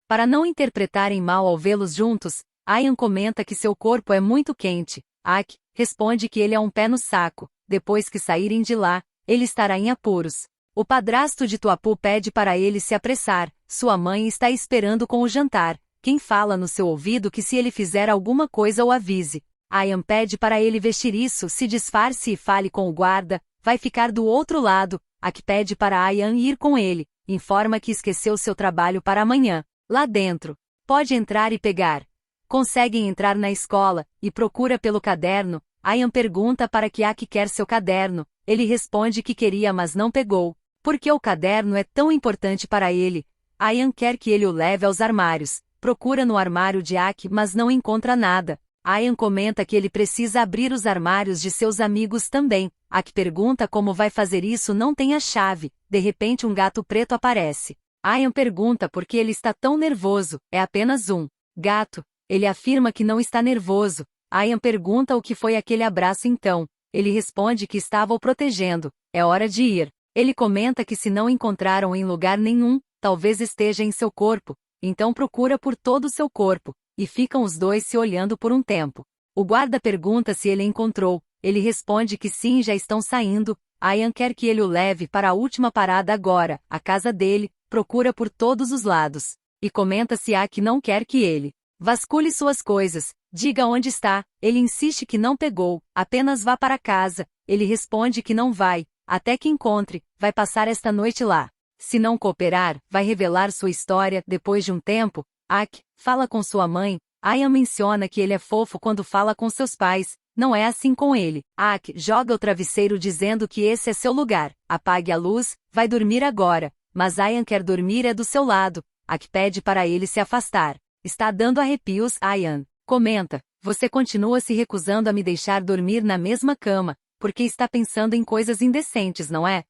S1: Para não interpretarem mal ao vê-los juntos, Ian comenta que seu corpo é muito quente. Ak responde que ele é um pé no saco. Depois que saírem de lá, ele estará em apuros. O padrasto de Tuapu pede para ele se apressar, sua mãe está esperando com o jantar. Quem fala no seu ouvido que se ele fizer alguma coisa o avise. Ayan pede para ele vestir isso, se disfarce e fale com o guarda, vai ficar do outro lado. Ak pede para Ayan ir com ele, informa que esqueceu seu trabalho para amanhã. Lá dentro. Pode entrar e pegar. Conseguem entrar na escola, e procura pelo caderno. Ayan pergunta para que Ak quer seu caderno, ele responde que queria mas não pegou. Por que o caderno é tão importante para ele? Ayan quer que ele o leve aos armários. Procura no armário de Ak mas não encontra nada. Ayan comenta que ele precisa abrir os armários de seus amigos também. Ak pergunta como vai fazer isso, não tem a chave. De repente um gato preto aparece. Ayan pergunta por que ele está tão nervoso, é apenas um gato. Ele afirma que não está nervoso. Ayan pergunta o que foi aquele abraço então. Ele responde que estava o protegendo, é hora de ir. Ele comenta que se não encontraram em lugar nenhum, talvez esteja em seu corpo. Então procura por todo o seu corpo, e ficam os dois se olhando por um tempo. O guarda pergunta se ele encontrou, ele responde que sim, já estão saindo. Ayan quer que ele o leve para a última parada agora, a casa dele, procura por todos os lados. E comenta se Ak não quer que ele vasculhe suas coisas, diga onde está, ele insiste que não pegou, apenas vá para casa, ele responde que não vai, até que encontre, vai passar esta noite lá. Se não cooperar, vai revelar sua história. Depois de um tempo, Ak fala com sua mãe. Ayan menciona que ele é fofo quando fala com seus pais. Não é assim com ele. Ak joga o travesseiro dizendo que esse é seu lugar. Apague a luz, vai dormir agora. Mas Ayan quer dormir do seu lado. Ak pede para ele se afastar. Está dando arrepios. Ayan comenta, você continua se recusando a me deixar dormir na mesma cama, porque está pensando em coisas indecentes, não é?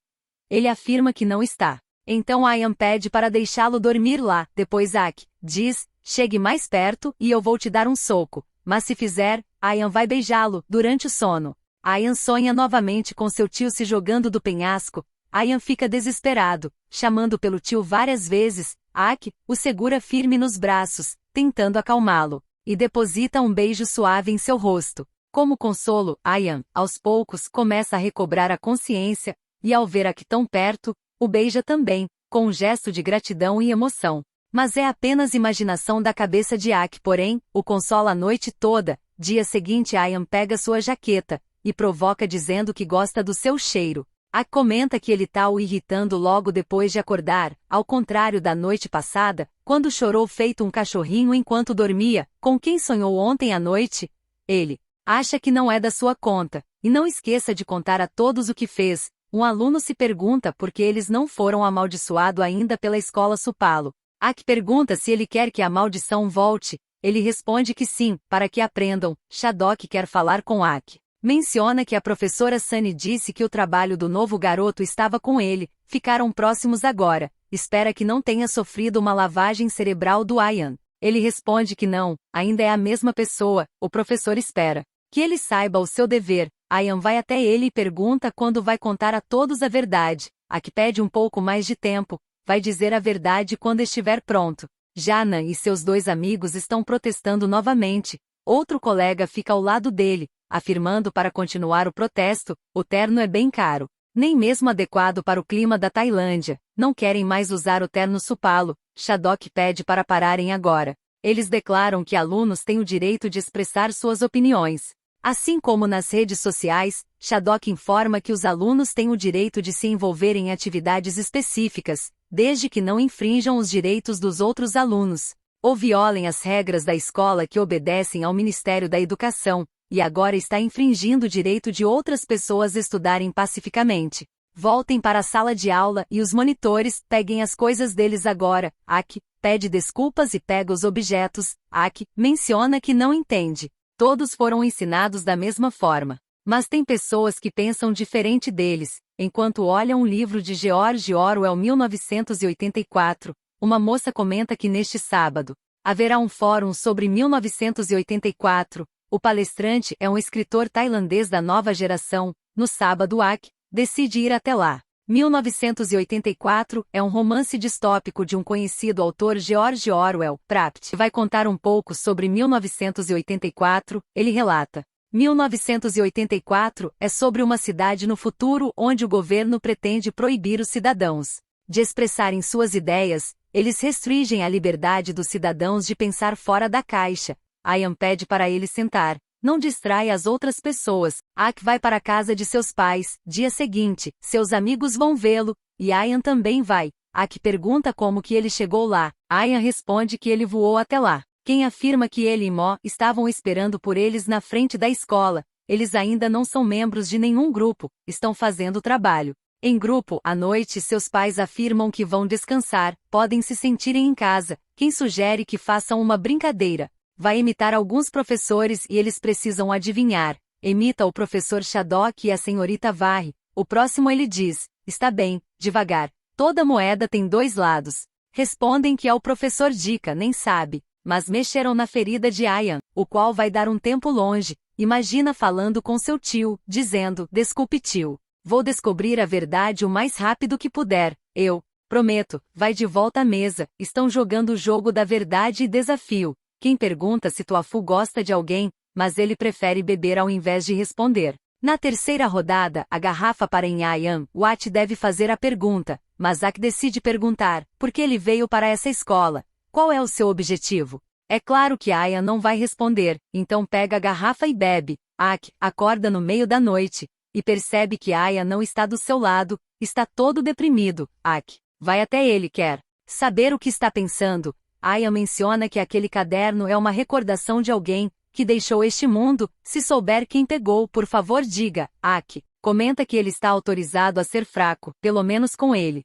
S1: Ele afirma que não está. Então Ayan pede para deixá-lo dormir lá. Depois Ak diz, chegue mais perto e eu vou te dar um soco. Mas se fizer, Ayan vai beijá-lo durante o sono. Ayan sonha novamente com seu tio se jogando do penhasco. Ayan fica desesperado, chamando pelo tio várias vezes. Ak o segura firme nos braços, tentando acalmá-lo, e deposita um beijo suave em seu rosto. Como consolo, Ayan, aos poucos, começa a recobrar a consciência, e ao ver Ak tão perto, o beija também, com um gesto de gratidão e emoção. Mas é apenas imaginação da cabeça de Ak, porém, o consola a noite toda. Dia seguinte Ayan pega sua jaqueta, e provoca dizendo que gosta do seu cheiro. Ak comenta que ele tá o irritando logo depois de acordar, ao contrário da noite passada, quando chorou feito um cachorrinho enquanto dormia. Com quem sonhou ontem à noite? Ele acha que não é da sua conta, e não esqueça de contar a todos o que fez. Um aluno se pergunta por que eles não foram amaldiçoados ainda pela escola Supalo. Ak pergunta se ele quer que a maldição volte. Ele responde que sim, para que aprendam. Shadok quer falar com Ak. Menciona que a professora Sunny disse que o trabalho do novo garoto estava com ele. Ficaram próximos agora. Espera que não tenha sofrido uma lavagem cerebral do Ayan. Ele responde que não, ainda é a mesma pessoa. O professor espera que ele saiba o seu dever. Ayan vai até ele e pergunta quando vai contar a todos a verdade. Ak pede um pouco mais de tempo, vai dizer a verdade quando estiver pronto. Jana e seus dois amigos estão protestando novamente. Outro colega fica ao lado dele, afirmando para continuar o protesto, o terno é bem caro, nem mesmo adequado para o clima da Tailândia. Não querem mais usar o terno Supalo. Shadok pede para pararem agora. Eles declaram que alunos têm o direito de expressar suas opiniões. Assim como nas redes sociais, Shadok informa que os alunos têm o direito de se envolver em atividades específicas, desde que não infrinjam os direitos dos outros alunos, ou violem as regras da escola que obedecem ao Ministério da Educação, e agora está infringindo o direito de outras pessoas estudarem pacificamente. Voltem para a sala de aula e os monitores peguem as coisas deles agora. Ak pede desculpas e pega os objetos. Ak menciona que não entende. Todos foram ensinados da mesma forma. Mas tem pessoas que pensam diferente deles. Enquanto olham um livro de George Orwell 1984, uma moça comenta que neste sábado haverá um fórum sobre 1984. O palestrante é um escritor tailandês da nova geração. No sábado Ak decide ir até lá. 1984 é um romance distópico de um conhecido autor George Orwell. Prapt vai contar um pouco sobre 1984, ele relata. 1984 é sobre uma cidade no futuro onde o governo pretende proibir os cidadãos de expressarem suas ideias. Eles restringem a liberdade dos cidadãos de pensar fora da caixa. Ian pede para ele sentar. Não distrai as outras pessoas. Ak vai para a casa de seus pais. Dia seguinte, seus amigos vão vê-lo, e Ian também vai. Ak pergunta como que ele chegou lá. Ian responde que ele voou até lá. Quem afirma que ele e Mo estavam esperando por eles na frente da escola. Eles ainda não são membros de nenhum grupo, estão fazendo trabalho em grupo. À noite, seus pais afirmam que vão descansar, podem se sentirem em casa. Quem sugere que façam uma brincadeira? Vai imitar alguns professores e eles precisam adivinhar. Imita o professor Shadok e a senhorita Varre. O próximo ele diz: está bem, devagar. Toda moeda tem dois lados. Respondem que é o professor Dica, nem sabe. Mas mexeram na ferida de Ian, o qual vai dar um tempo longe. Imagina falando com seu tio, dizendo: desculpe tio. Vou descobrir a verdade o mais rápido que puder. Eu prometo. Vai de volta à mesa. Estão jogando o jogo da verdade e desafio. Quem pergunta se Tofu gosta de alguém, mas ele prefere beber ao invés de responder. Na terceira rodada, a garrafa para em Ian. Watt deve fazer a pergunta, mas Ak decide perguntar: por que ele veio para essa escola? Qual é o seu objetivo? É claro que Ian não vai responder, então pega a garrafa e bebe. Ak acorda no meio da noite e percebe que Ian não está do seu lado, está todo deprimido. Ak vai até ele, quer saber o que está pensando. Ian menciona que aquele caderno é uma recordação de alguém que deixou este mundo. Se souber quem pegou, por favor diga. Ak comenta que ele está autorizado a ser fraco, pelo menos com ele.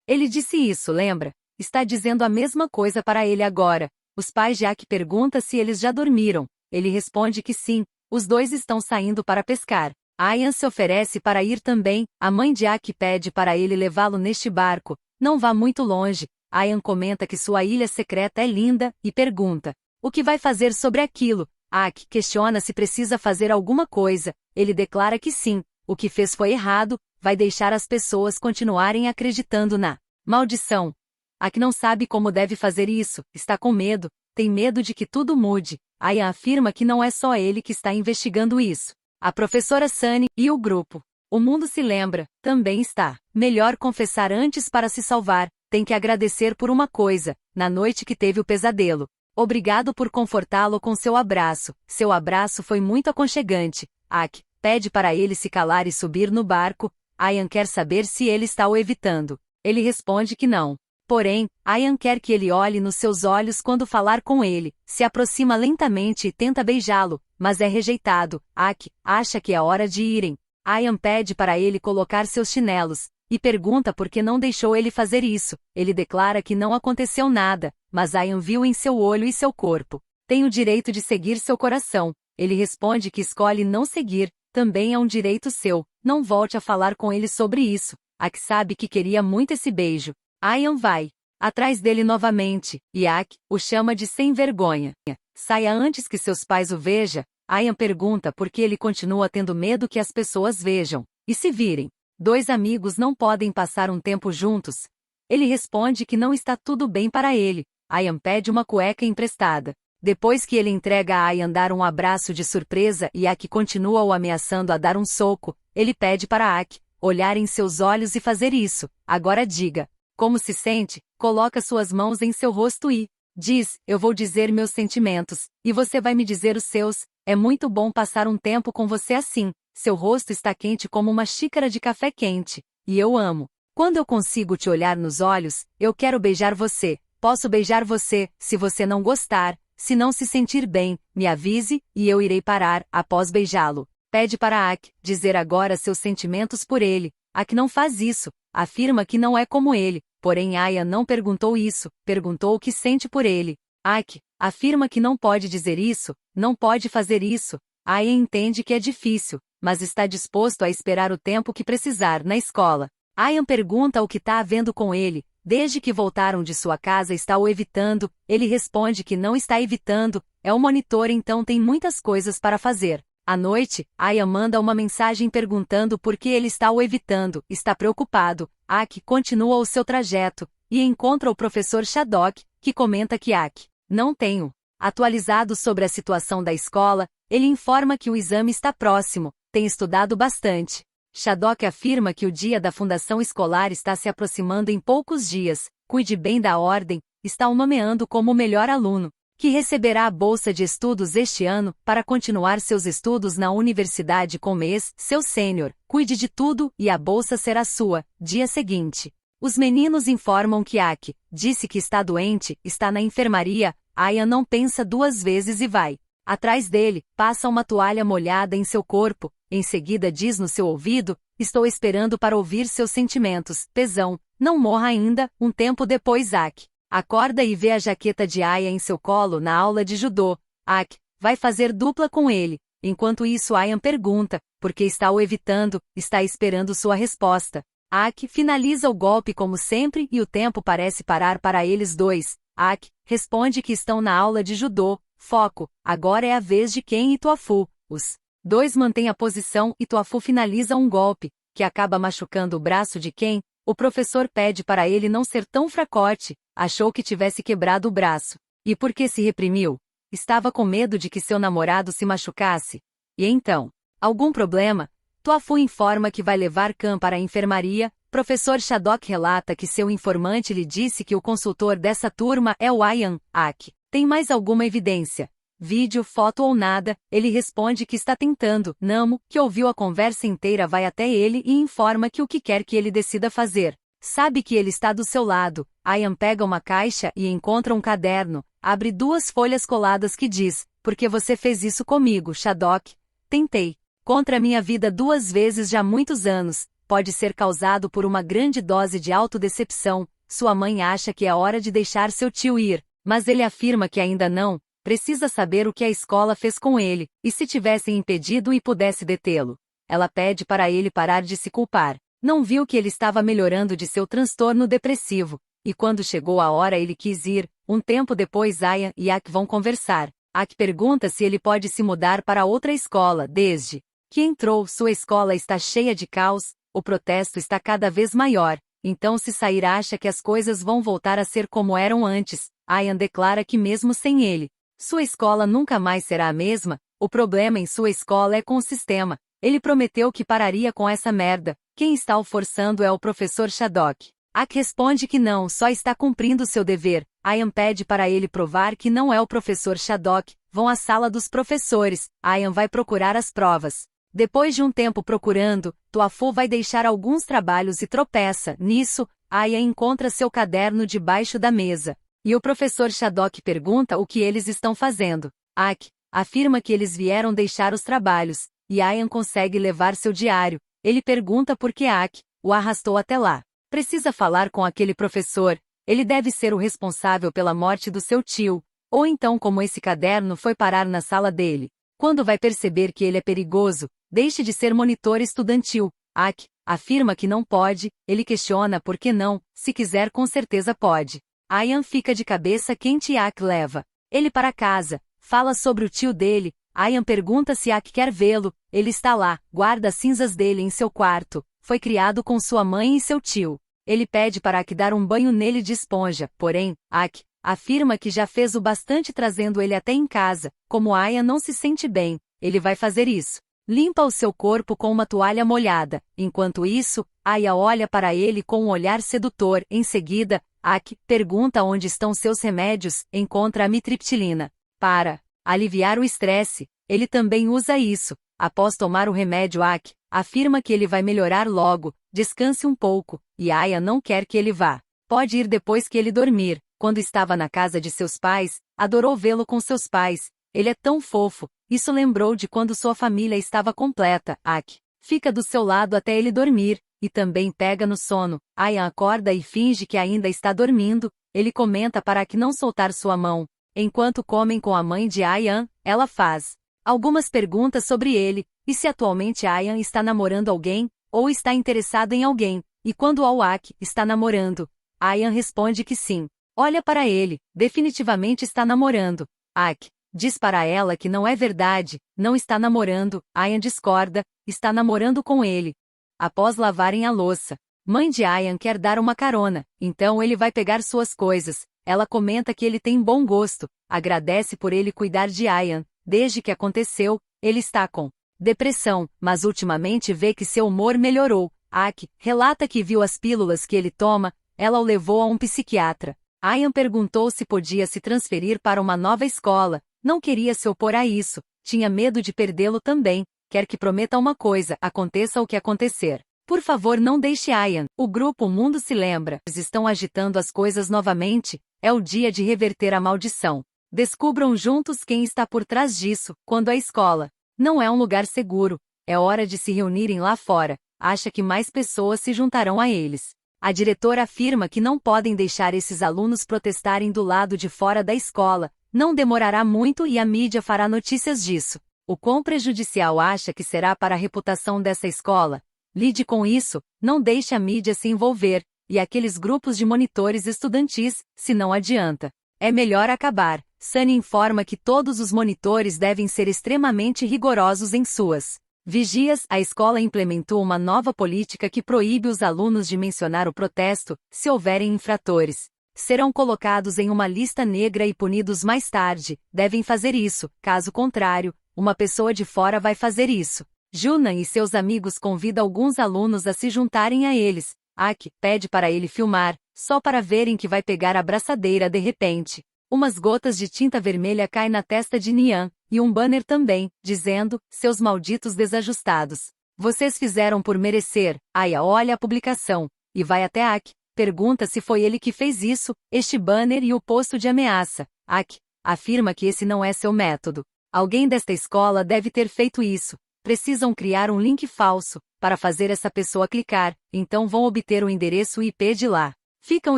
S1: Ele disse isso, lembra? Está dizendo a mesma coisa para ele agora. Os pais de Ak perguntam se eles já dormiram. Ele responde que sim, os dois estão saindo para pescar. Ian se oferece para ir também. A mãe de Ak pede para ele levá-lo neste barco. Não vá muito longe. Ian comenta que sua ilha secreta é linda, e pergunta: o que vai fazer sobre aquilo? Ak questiona se precisa fazer alguma coisa. Ele declara que sim, o que fez foi errado, vai deixar as pessoas continuarem acreditando na maldição. Ak não sabe como deve fazer isso, está com medo, tem medo de que tudo mude. Ian afirma que não é só ele que está investigando isso. A professora Sunny e o grupo. O mundo se lembra, também está. Melhor confessar antes para se salvar. Tem que agradecer por uma coisa, na noite que teve o pesadelo. Obrigado por confortá-lo com seu abraço. Seu abraço foi muito aconchegante. Ak pede para ele se calar e subir no barco. Ian quer saber se ele está o evitando. Ele responde que não. Porém, Ian quer que ele olhe nos seus olhos quando falar com ele. Se aproxima lentamente e tenta beijá-lo, mas é rejeitado. Ak acha que é hora de irem. Ian pede para ele colocar seus chinelos e pergunta por que não deixou ele fazer isso. Ele declara que não aconteceu nada, mas Ian viu em seu olho e seu corpo. Tem o direito de seguir seu coração. Ele responde que escolhe não seguir, também é um direito seu. Não volte a falar com ele sobre isso. Ak sabe que queria muito esse beijo. Ian vai atrás dele novamente, e Ak o chama de sem vergonha. Saia antes que seus pais o vejam. Ian pergunta por que ele continua tendo medo que as pessoas vejam. E se virem? Dois amigos não podem passar um tempo juntos. Ele responde que não está tudo bem para ele. Ian pede uma cueca emprestada. Depois que ele entrega a Ian dar um abraço de surpresa e Ak continua o ameaçando a dar um soco, ele pede para Ak olhar em seus olhos e fazer isso. Agora diga. Como se sente? Coloca suas mãos em seu rosto e diz: eu vou dizer meus sentimentos, e você vai me dizer os seus. É muito bom passar um tempo com você assim. Seu rosto está quente como uma xícara de café quente. E eu amo. Quando eu consigo te olhar nos olhos, eu quero beijar você. Posso beijar você, se você não gostar, se não se sentir bem, me avise, e eu irei parar, após beijá-lo. Pede para Ak dizer agora seus sentimentos por ele. Ak não faz isso. Afirma que não é como ele. Porém Ian não perguntou isso, perguntou o que sente por ele. Ak afirma que não pode dizer isso, não pode fazer isso. Ian entende que é difícil, mas está disposto a esperar o tempo que precisar na escola. Ian pergunta o que está havendo com ele. Desde que voltaram de sua casa está o evitando. Ele responde que não está evitando, é o monitor, então tem muitas coisas para fazer. À noite, Ian manda uma mensagem perguntando por que ele está o evitando, está preocupado. Ak continua o seu trajeto, e encontra o professor Shadok, que comenta que Ak não tenho Atualizado sobre a situação da escola, ele informa que o exame está próximo, tem estudado bastante. Shadok afirma que o dia da fundação escolar está se aproximando em poucos dias, cuide bem da ordem, está o nomeando como o melhor aluno, que receberá a bolsa de estudos este ano para continuar seus estudos na universidade com mês, seu sênior, cuide de tudo e a bolsa será sua, dia seguinte. Os meninos informam que Aki disse que está doente, está na enfermaria. Aya não pensa duas vezes e vai. Atrás dele, passa uma toalha molhada em seu corpo, em seguida diz no seu ouvido, estou esperando para ouvir seus sentimentos, tesão, não morra ainda. Um tempo depois Aki acorda e vê a jaqueta de Aya em seu colo na aula de judô. Aki vai fazer dupla com ele. Enquanto isso Ayan pergunta, por que está o evitando, está esperando sua resposta. Aki finaliza o golpe como sempre e o tempo parece parar para eles dois. Aki responde que estão na aula de judô. Foco, agora é a vez de Ken e Tofu. Os dois mantêm a posição e Tofu finaliza um golpe, que acaba machucando o braço de Ken. O professor pede para ele não ser tão fracote, achou que tivesse quebrado o braço. E por que se reprimiu? Estava com medo de que seu namorado se machucasse. E então? Algum problema? Tofu informa que vai levar Kan para a enfermaria. Professor Shadok relata que seu informante lhe disse que o consultor dessa turma é o Ayan. Aki tem mais alguma evidência? Vídeo, foto ou nada? Ele responde que está tentando. Namo, que ouviu a conversa inteira, vai até ele e informa que o que quer que ele decida fazer. Sabe que ele está do seu lado. Ayan pega uma caixa e encontra um caderno. Abre duas folhas coladas que diz, por que você fez isso comigo, Shadok? Tentei. Contra minha vida 2 vezes já há muitos anos. Pode ser causado por uma grande dose de autodecepção. Sua mãe acha que é hora de deixar seu tio ir, mas ele afirma que ainda não. Precisa saber o que a escola fez com ele, e se tivessem impedido e pudesse detê-lo. Ela pede para ele parar de se culpar. Não viu que ele estava melhorando de seu transtorno depressivo, e quando chegou a hora ele quis ir. Um tempo depois Aya e Aki vão conversar. Aki pergunta se ele pode se mudar para outra escola. Desde que entrou, sua escola está cheia de caos, o protesto está cada vez maior, então se sair acha que as coisas vão voltar a ser como eram antes. Ayan declara que mesmo sem ele, sua escola nunca mais será a mesma. O problema em sua escola é com o sistema. Ele prometeu que pararia com essa merda. Quem está o forçando é o professor Shadok. Aki responde que não, só está cumprindo seu dever. Ayan pede para ele provar que não é o professor Shadok. Vão à sala dos professores. Ayan vai procurar as provas. Depois de um tempo procurando, Tofu vai deixar alguns trabalhos e tropeça. Nisso, Aya encontra seu caderno debaixo da mesa. E o professor Shadok pergunta o que eles estão fazendo. Aki afirma que eles vieram deixar os trabalhos, e Ayan consegue levar seu diário. Ele pergunta por que Aki o arrastou até lá. Precisa falar com aquele professor. Ele deve ser o responsável pela morte do seu tio, ou então como esse caderno foi parar na sala dele. Quando vai perceber que ele é perigoso, deixe de ser monitor estudantil. Aki afirma que não pode, ele questiona por que não, se quiser com certeza pode. Ayan fica de cabeça quente e Aki leva ele para casa, fala sobre o tio dele. Ayan pergunta se Aki quer vê-lo, ele está lá, guarda as cinzas dele em seu quarto, foi criado com sua mãe e seu tio. Ele pede para Aki dar um banho nele de esponja, porém, Aki afirma que já fez o bastante trazendo ele até em casa. Como Ayan não se sente bem, ele vai fazer isso. Limpa o seu corpo com uma toalha molhada. Enquanto isso, Aya olha para ele com um olhar sedutor. Em seguida, Aki pergunta onde estão seus remédios. Encontra a amitriptilina. Para aliviar o estresse, ele também usa isso. Após tomar o remédio, Aki afirma que ele vai melhorar logo. Descanse um pouco, e Aya não quer que ele vá. Pode ir depois que ele dormir. Quando estava na casa de seus pais, adorou vê-lo com seus pais. Ele é tão fofo. Isso lembrou de quando sua família estava completa. Aki fica do seu lado até ele dormir, e também pega no sono. Ayan acorda e finge que ainda está dormindo. Ele comenta para Aki não soltar sua mão. Enquanto comem com a mãe de Ayan, ela faz algumas perguntas sobre ele, e se atualmente Ayan está namorando alguém, ou está interessado em alguém, e quando Aki está namorando. Ayan responde que sim. Olha para ele, definitivamente está namorando. Aki diz para ela que não é verdade, não está namorando. Ayan discorda, está namorando com ele. Após lavarem a louça, mãe de Ayan quer dar uma carona, então ele vai pegar suas coisas. Ela comenta que ele tem bom gosto, agradece por ele cuidar de Ayan. Desde que aconteceu, ele está com depressão, mas ultimamente vê que seu humor melhorou. Aki relata que viu as pílulas que ele toma, ela o levou a um psiquiatra. Ayan perguntou se podia se transferir para uma nova escola, não queria se opor a isso, tinha medo de perdê-lo também, quer que prometa uma coisa, aconteça o que acontecer. Por favor, não deixe Ayan. O grupo O Mundo se lembra. Eles estão agitando as coisas novamente, é o dia de reverter a maldição. Descubram juntos quem está por trás disso, quando a escola não é um lugar seguro, é hora de se reunirem lá fora, acha que mais pessoas se juntarão a eles. A diretora afirma que não podem deixar esses alunos protestarem do lado de fora da escola, não demorará muito e a mídia fará notícias disso. O quão prejudicial acha que será para a reputação dessa escola? Lide com isso, não deixe a mídia se envolver, e aqueles grupos de monitores estudantis, se não adianta. É melhor acabar. Sunny informa que todos os monitores devem ser extremamente rigorosos em suas vigias. A escola implementou uma nova política que proíbe os alunos de mencionar o protesto, se houverem infratores. Serão colocados em uma lista negra e punidos mais tarde, devem fazer isso, caso contrário, uma pessoa de fora vai fazer isso. Junan e seus amigos convidam alguns alunos a se juntarem a eles. Aki pede para ele filmar, só para verem que vai pegar a braçadeira de repente. Umas gotas de tinta vermelha caem na testa de Nian, e um banner também, dizendo, seus malditos desajustados. Vocês fizeram por merecer. Aya olha a publicação, e vai até Aki, pergunta se foi ele que fez isso, este banner e o posto de ameaça. Aki afirma que esse não é seu método. Alguém desta escola deve ter feito isso. Precisam criar um link falso, para fazer essa pessoa clicar, então vão obter o endereço IP de lá. Ficam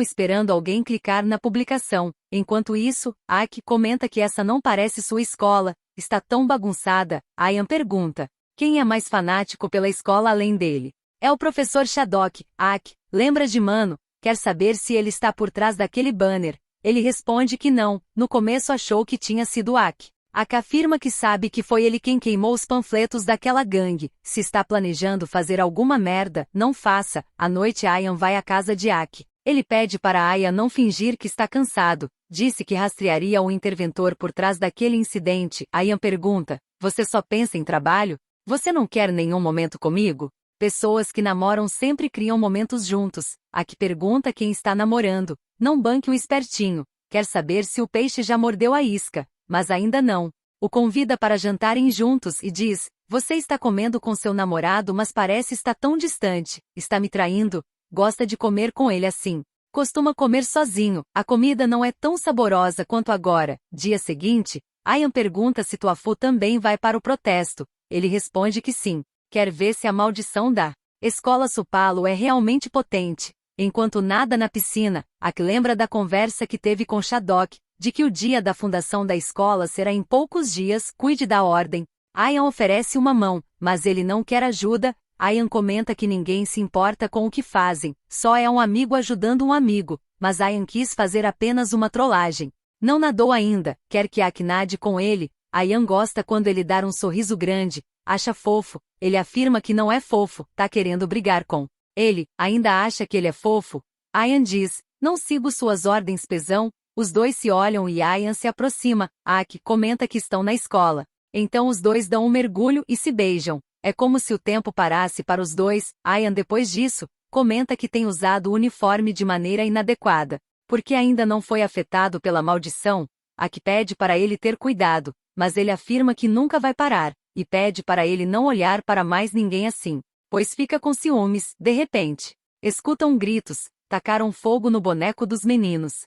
S1: esperando alguém clicar na publicação. Enquanto isso, Aki comenta que essa não parece sua escola, está tão bagunçada. Ayan pergunta, quem é mais fanático pela escola além dele? É o professor Shadok. Aki lembra de Mano, quer saber se ele está por trás daquele banner. Ele responde que não, no começo achou que tinha sido Aki. Aki afirma que sabe que foi ele quem queimou os panfletos daquela gangue. Se está planejando fazer alguma merda, não faça. À noite Ayan vai à casa de Aki. Ele pede para Aya não fingir que está cansado. Disse que rastrearia o interventor por trás daquele incidente. Ayan pergunta, você só pensa em trabalho? Você não quer nenhum momento comigo? Pessoas que namoram sempre criam momentos juntos. Aki pergunta quem está namorando. Não banque o espertinho. Quer saber se o peixe já mordeu a isca. Mas ainda não. O convida para jantarem juntos e diz, você está comendo com seu namorado mas parece estar tão distante. Está me traindo? Gosta de comer com ele assim. Costuma comer sozinho, a comida não é tão saborosa quanto agora. Dia seguinte, Ayan pergunta se Tuafu também vai para o protesto. Ele responde que sim. Quer ver se a maldição da escola Supalo é realmente potente. Enquanto nada na piscina, Aki lembra da conversa que teve com Shadok, de que o dia da fundação da escola será em poucos dias, cuide da ordem. Ayan oferece uma mão, mas ele não quer ajuda. Ayan comenta que ninguém se importa com o que fazem, só é um amigo ajudando um amigo, mas Ayan quis fazer apenas uma trollagem. Não nadou ainda, quer que Aki nade com ele. Ayan gosta quando ele dá um sorriso grande, acha fofo, ele afirma que não é fofo, tá querendo brigar com ele, ainda acha que ele é fofo. Ayan diz, não sigo suas ordens pesão. Os dois se olham e Ayan se aproxima. Aki comenta que estão na escola. Então os dois dão um mergulho e se beijam. É como se o tempo parasse para os dois. Ayan depois disso, comenta que tem usado o uniforme de maneira inadequada, porque ainda não foi afetado pela maldição. Aki pede para ele ter cuidado, mas ele afirma que nunca vai parar, e pede para ele não olhar para mais ninguém assim, pois fica com ciúmes. De repente, escutam gritos, tacaram fogo no boneco dos meninos.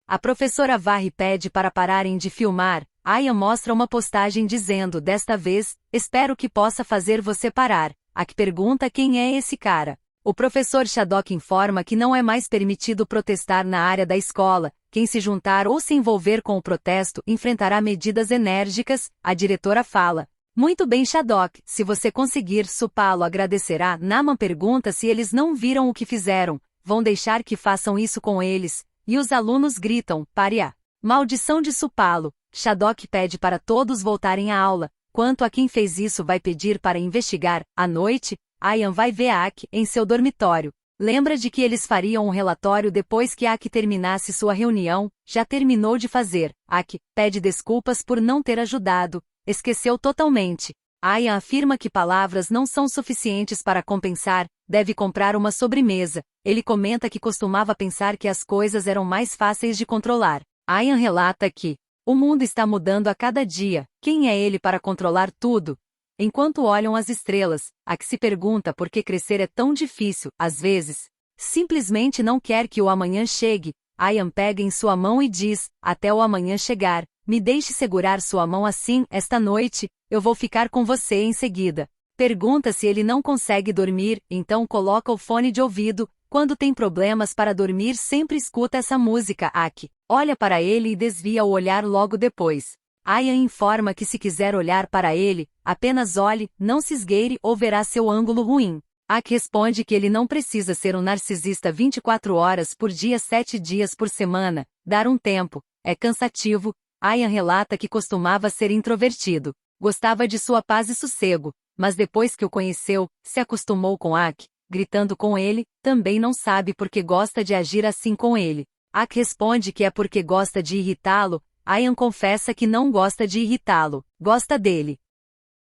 S1: A professora varre e pede para pararem de filmar. Ayan mostra uma postagem dizendo, desta vez, espero que possa fazer você parar. Aki pergunta quem é esse cara. O professor Shadok informa que não é mais permitido protestar na área da escola. Quem se juntar ou se envolver com o protesto enfrentará medidas enérgicas. A diretora fala. Muito bem, Shadok, se você conseguir, Supalo agradecerá. Naman pergunta se eles não viram o que fizeram. Vão deixar que façam isso com eles. E os alunos gritam, pare a maldição de Supalo. Shadok pede para todos voltarem à aula. Quanto a quem fez isso vai pedir para investigar. À noite, Ayan vai ver Aki em seu dormitório. Lembra de que eles fariam um relatório depois que Aki terminasse sua reunião, já terminou de fazer. Aki pede desculpas por não ter ajudado, esqueceu totalmente. Ayan afirma que palavras não são suficientes para compensar, deve comprar uma sobremesa. Ele comenta que costumava pensar que as coisas eram mais fáceis de controlar. Ayan relata que o mundo está mudando a cada dia, quem é ele para controlar tudo? Enquanto olham as estrelas, Aki se pergunta por que crescer é tão difícil, às vezes. Simplesmente não quer que o amanhã chegue. Ayan pega em sua mão e diz, até o amanhã chegar, me deixe segurar sua mão assim, esta noite, eu vou ficar com você em seguida. Pergunta se ele não consegue dormir, então coloca o fone de ouvido. Quando tem problemas para dormir sempre escuta essa música. Aki olha para ele e desvia o olhar logo depois. Ayan informa que se quiser olhar para ele, apenas olhe, não se esgueire ou verá seu ângulo ruim. Aki responde que ele não precisa ser um narcisista 24 horas por dia 7 dias por semana, dar um tempo, é cansativo. Ayan relata que costumava ser introvertido, gostava de sua paz e sossego, mas depois que o conheceu, se acostumou com Aki, gritando com ele, também não sabe por que gosta de agir assim com ele. Aki responde que é porque gosta de irritá-lo. Ayan confessa que não gosta de irritá-lo, gosta dele.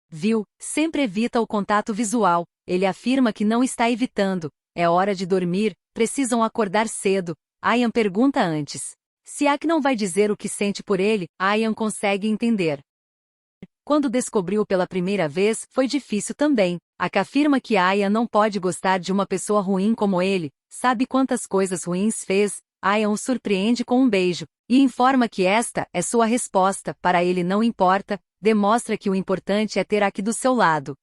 S1: Viu, sempre evita o contato visual, ele afirma que não está evitando, é hora de dormir, precisam acordar cedo. Ayan pergunta antes. Se Aki não vai dizer o que sente por ele, Ayan consegue entender. Quando descobriu pela primeira vez, foi difícil também. Aki afirma que Ayan não pode gostar de uma pessoa ruim como ele, sabe quantas coisas ruins fez. Ayan o surpreende com um beijo, e informa que esta é sua resposta, para ele não importa, demonstra que o importante é ter Aki do seu lado.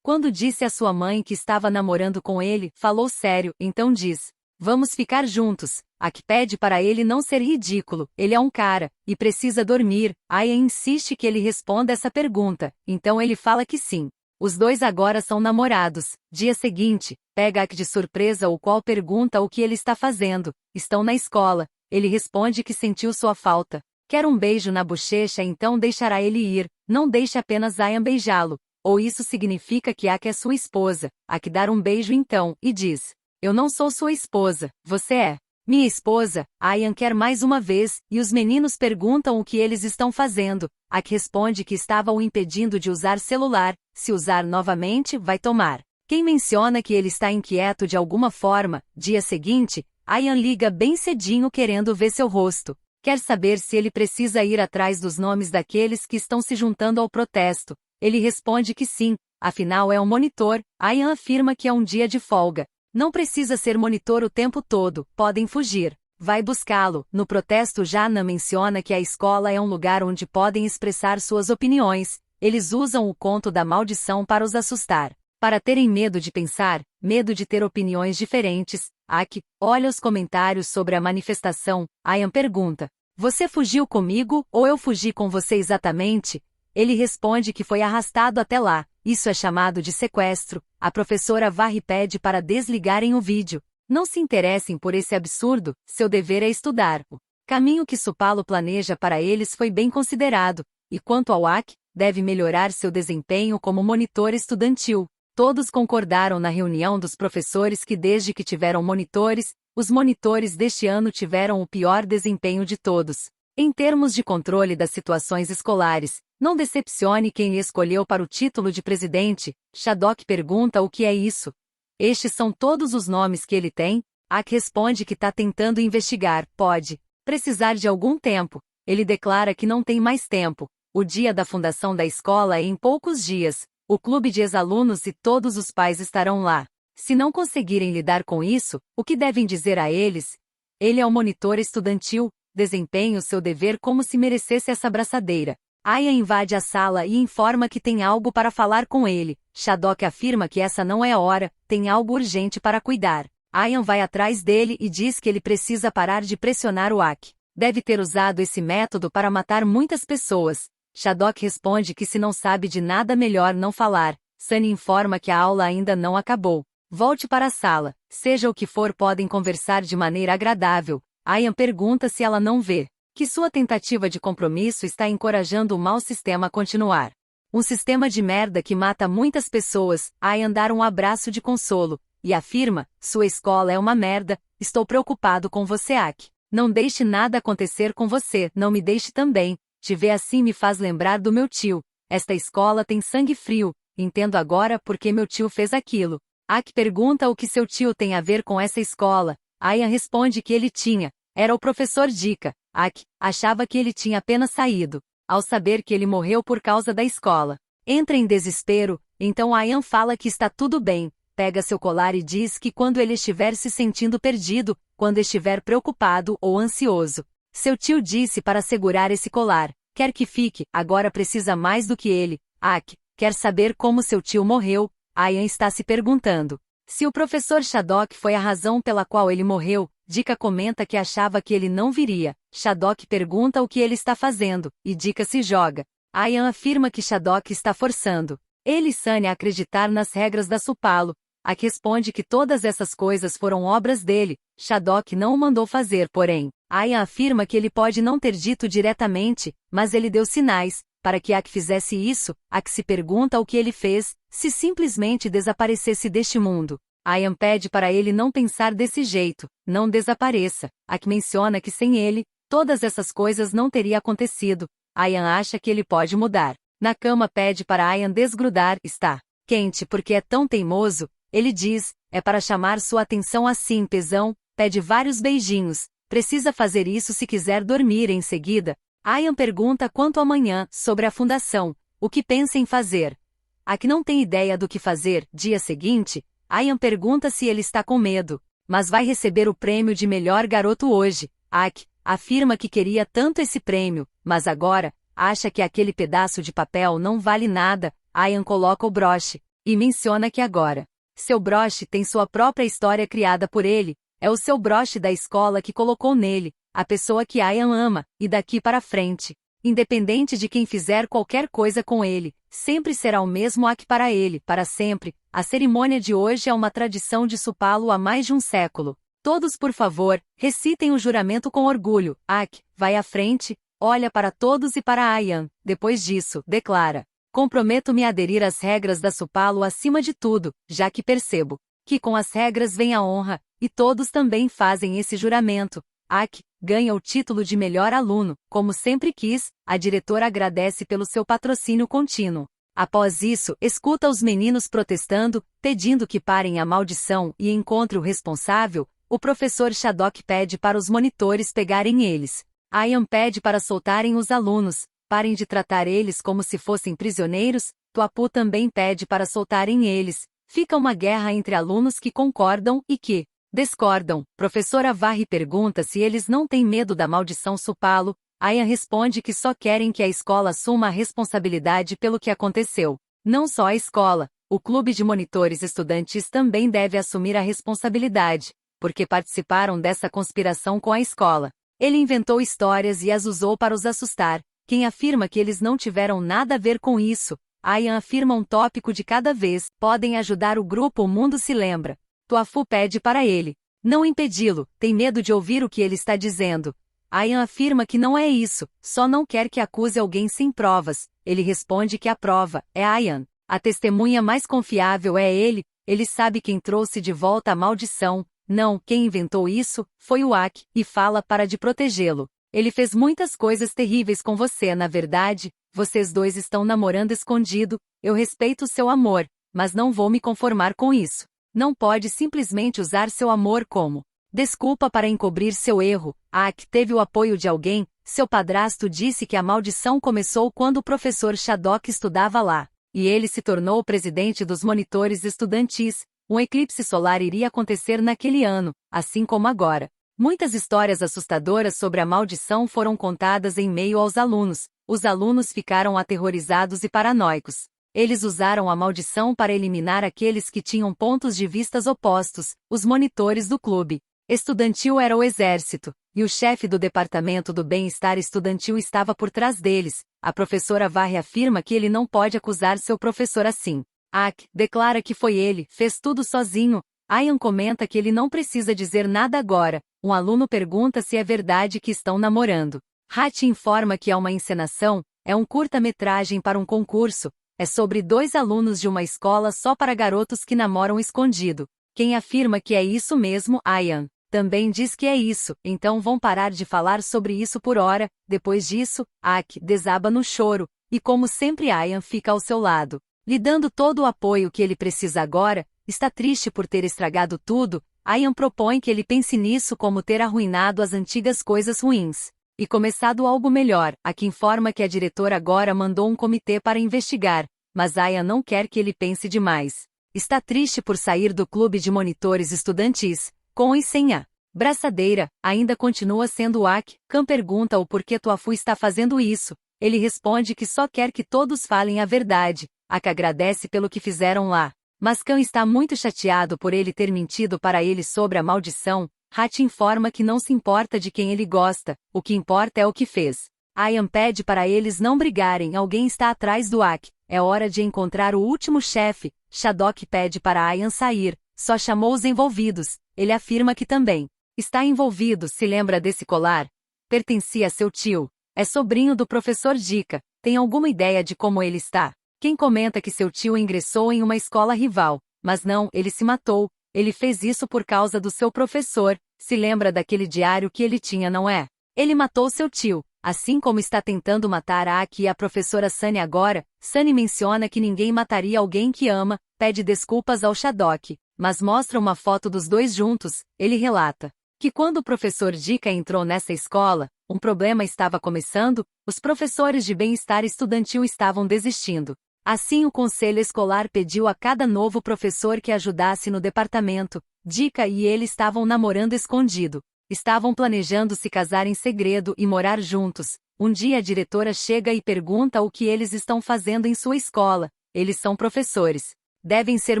S1: Quando disse à sua mãe que estava namorando com ele, falou sério, então diz, vamos ficar juntos. Aki pede para ele não ser ridículo, ele é um cara, e precisa dormir. Ayan insiste que ele responda essa pergunta, então ele fala que sim. Os dois agora são namorados. Dia seguinte, pega Aki de surpresa o qual pergunta o que ele está fazendo. Estão na escola. Ele responde que sentiu sua falta. Quer um beijo na bochecha então deixará ele ir. Não deixe apenas Ayan beijá-lo. Ou isso significa que Aki é sua esposa. Aki dar um beijo então, e diz. Eu não sou sua esposa, você é. Minha esposa. Ayan quer mais uma vez, e os meninos perguntam o que eles estão fazendo. Aki responde que estava o impedindo de usar celular. Se usar novamente, vai tomar. Quem menciona que ele está inquieto de alguma forma, dia seguinte, Ayan liga bem cedinho querendo ver seu rosto. Quer saber se ele precisa ir atrás dos nomes daqueles que estão se juntando ao protesto. Ele responde que sim, afinal é um monitor. Ayan afirma que é um dia de folga. Não precisa ser monitor o tempo todo, podem fugir. Vai buscá-lo. No protesto Jana menciona que a escola é um lugar onde podem expressar suas opiniões. Eles usam o conto da maldição para os assustar. Para terem medo de pensar, medo de ter opiniões diferentes. Aki olha os comentários sobre a manifestação. Ayan pergunta, você fugiu comigo ou eu fugi com você exatamente? Ele responde que foi arrastado até lá. Isso é chamado de sequestro. A professora varre e pede para desligarem o vídeo. Não se interessem por esse absurdo, seu dever é estudar. O caminho que Supalo planeja para eles foi bem considerado. E quanto ao Aki, deve melhorar seu desempenho como monitor estudantil. Todos concordaram na reunião dos professores que desde que tiveram monitores, os monitores deste ano tiveram o pior desempenho de todos. Em termos de controle das situações escolares, não decepcione quem lhe escolheu para o título de presidente. Shadok pergunta o que é isso. Estes são todos os nomes que ele tem? Aki responde que está tentando investigar, pode precisar de algum tempo. Ele declara que não tem mais tempo. O dia da fundação da escola é em poucos dias. O clube de ex-alunos e todos os pais estarão lá. Se não conseguirem lidar com isso, o que devem dizer a eles? Ele é o monitor estudantil, desempenha o seu dever como se merecesse essa braçadeira. Ayan invade a sala e informa que tem algo para falar com ele. Shadok afirma que essa não é a hora, tem algo urgente para cuidar. Ayan vai atrás dele e diz que ele precisa parar de pressionar o Aki. Deve ter usado esse método para matar muitas pessoas. Shadok responde que se não sabe de nada melhor não falar. Sunny informa que a aula ainda não acabou. Volte para a sala. Seja o que for, podem conversar de maneira agradável. Ayan pergunta se ela não vê que sua tentativa de compromisso está encorajando o mau sistema a continuar. Um sistema de merda que mata muitas pessoas. Ayan dá um abraço de consolo. e afirma: sua escola é uma merda, estou preocupado com você, Aki. Não deixe nada acontecer com você, não me deixe também. Te ver assim me faz lembrar do meu tio. Esta escola tem sangue frio, entendo agora por que meu tio fez aquilo. Aki pergunta o que seu tio tem a ver com essa escola. Ayan responde que ele tinha. Era o professor Dika. Aki achava que ele tinha apenas saído. Ao saber que ele morreu por causa da escola, entra em desespero, então Ayan fala que está tudo bem, pega seu colar e diz que quando ele estiver se sentindo perdido, quando estiver preocupado ou ansioso, seu tio disse para segurar esse colar, quer que fique, agora precisa mais do que ele. Aki quer saber como seu tio morreu. Ayan está se perguntando se o professor Shadok foi a razão pela qual ele morreu. Dika comenta que achava que ele não viria. Shadok pergunta o que ele está fazendo, e Dika se joga. Ayan afirma que Shadok está forçando ele e Sunny a acreditar nas regras da Supalo. Aki responde que todas essas coisas foram obras dele. Shadok não o mandou fazer, porém. Ayan afirma que ele pode não ter dito diretamente, mas ele deu sinais para que Aki fizesse isso. Aki se pergunta o que ele fez, se simplesmente desaparecesse deste mundo. Ayan pede para ele não pensar desse jeito, não desapareça. Aki menciona que sem ele, todas essas coisas não teriam acontecido. Ayan acha que ele pode mudar. Na cama pede para Ayan desgrudar, está quente porque é tão teimoso. Ele diz, é para chamar sua atenção assim, pesão, pede vários beijinhos. Precisa fazer isso se quiser dormir em seguida. Ayan pergunta quanto amanhã, sobre a fundação, o que pensa em fazer. Aki não tem ideia do que fazer. Dia seguinte, Ayan pergunta se ele está com medo, mas vai receber o prêmio de melhor garoto hoje. Aki afirma que queria tanto esse prêmio, mas agora, acha que aquele pedaço de papel não vale nada. Ayan coloca o broche, e menciona que agora, seu broche tem sua própria história criada por ele, é o seu broche da escola que colocou nele, a pessoa que Ayan ama, e daqui para frente, independente de quem fizer qualquer coisa com ele, sempre será o mesmo Aki para ele, para sempre. A cerimônia de hoje é uma tradição de Supalo há mais de um século. Todos, por favor, recitem o juramento com orgulho. Aki vai à frente, olha para todos e para Ayan. Depois disso, declara: comprometo-me a aderir às regras da Supalo acima de tudo, já que percebo que com as regras vem a honra, e todos também fazem esse juramento. Aki ganha o título de melhor aluno, como sempre quis. A diretora agradece pelo seu patrocínio contínuo. Após isso, escuta os meninos protestando, pedindo que parem a maldição e encontre o responsável. O professor Shadok pede para os monitores pegarem eles. Ayan pede para soltarem os alunos, parem de tratar eles como se fossem prisioneiros. Tuapu também pede para soltarem eles. Fica uma guerra entre alunos que concordam e que discordam. Professora Varri pergunta se eles não têm medo da maldição Supalo. Ayan responde que só querem que a escola assuma a responsabilidade pelo que aconteceu. Não só a escola, o clube de monitores estudantis também deve assumir a responsabilidade, porque participaram dessa conspiração com a escola. Ele inventou histórias e as usou para os assustar. Quem afirma que eles não tiveram nada a ver com isso? Ayan afirma um tópico de cada vez. Podem ajudar o grupo. O mundo se lembra. Tuafu pede para ele não impedi-lo, tem medo de ouvir o que ele está dizendo. Ayan afirma que não é isso, só não quer que acuse alguém sem provas. Ele responde que a prova é Ayan. A testemunha mais confiável é ele sabe quem trouxe de volta a maldição. Não, quem inventou isso foi o Aki, e fala para de protegê-lo. Ele fez muitas coisas terríveis com você, na verdade. Vocês dois estão namorando escondido. Eu respeito seu amor, mas não vou me conformar com isso. Não pode simplesmente usar seu amor como desculpa para encobrir seu erro. Aki teve o apoio de alguém. Seu padrasto disse que a maldição começou quando o professor Shadok estudava lá, e ele se tornou o presidente dos monitores estudantis. Um eclipse solar iria acontecer naquele ano, assim como agora. Muitas histórias assustadoras sobre a maldição foram contadas em meio aos alunos. Os alunos ficaram aterrorizados e paranoicos. Eles usaram a maldição para eliminar aqueles que tinham pontos de vistas opostos. Os monitores do clube estudantil era o exército, e o chefe do departamento do bem-estar estudantil estava por trás deles. A professora Varre afirma que ele não pode acusar seu professor assim. Aki declara que foi ele, fez tudo sozinho. Ayan comenta que ele não precisa dizer nada agora. Um aluno pergunta se é verdade que estão namorando. Hachi informa que é uma encenação, é um curta-metragem para um concurso. É sobre 2 alunos de uma escola só para garotos que namoram escondido. Quem afirma que é isso mesmo, Ayan, também diz que é isso, então vão parar de falar sobre isso por hora. Depois disso, Aki desaba no choro, e como sempre Ayan fica ao seu lado, lhe dando todo o apoio que ele precisa agora. Está triste por ter estragado tudo. Ayan propõe que ele pense nisso como ter arruinado as antigas coisas ruins e começado algo melhor. Aki informa que a diretora agora mandou um comitê para investigar, mas Ayan não quer que ele pense demais. Está triste por sair do clube de monitores estudantis, com e sem a braçadeira. Ainda continua sendo Aki. Khan pergunta o porquê Tuafu está fazendo isso. Ele responde que só quer que todos falem a verdade. Aki agradece pelo que fizeram lá, mas Khan está muito chateado por ele ter mentido para ele sobre a maldição. Hat informa que não se importa de quem ele gosta, o que importa é o que fez. Ayan pede para eles não brigarem. Alguém está atrás do Aki. É hora de encontrar o último chefe. Shadok pede para Ayan sair, só chamou os envolvidos. Ele afirma que também está envolvido. Se lembra desse colar? Pertencia a seu tio. É sobrinho do professor Dika. Tem alguma ideia de como ele está? Quem comenta que seu tio ingressou em uma escola rival, mas não, ele se matou. Ele fez isso por causa do seu professor. Se lembra daquele diário que ele tinha, não é? Ele matou seu tio, assim como está tentando matar a Aki e a professora Sunny agora. Sunny menciona que ninguém mataria alguém que ama, pede desculpas ao Shadok, mas mostra uma foto dos dois juntos. Ele relata que quando o professor Dika entrou nessa escola, um problema estava começando. Os professores de bem-estar estudantil estavam desistindo. Assim, o conselho escolar pediu a cada novo professor que ajudasse no departamento. Dika e ele estavam namorando escondido. Estavam planejando se casar em segredo e morar juntos. Um dia a diretora chega e pergunta o que eles estão fazendo em sua escola. Eles são professores. Devem ser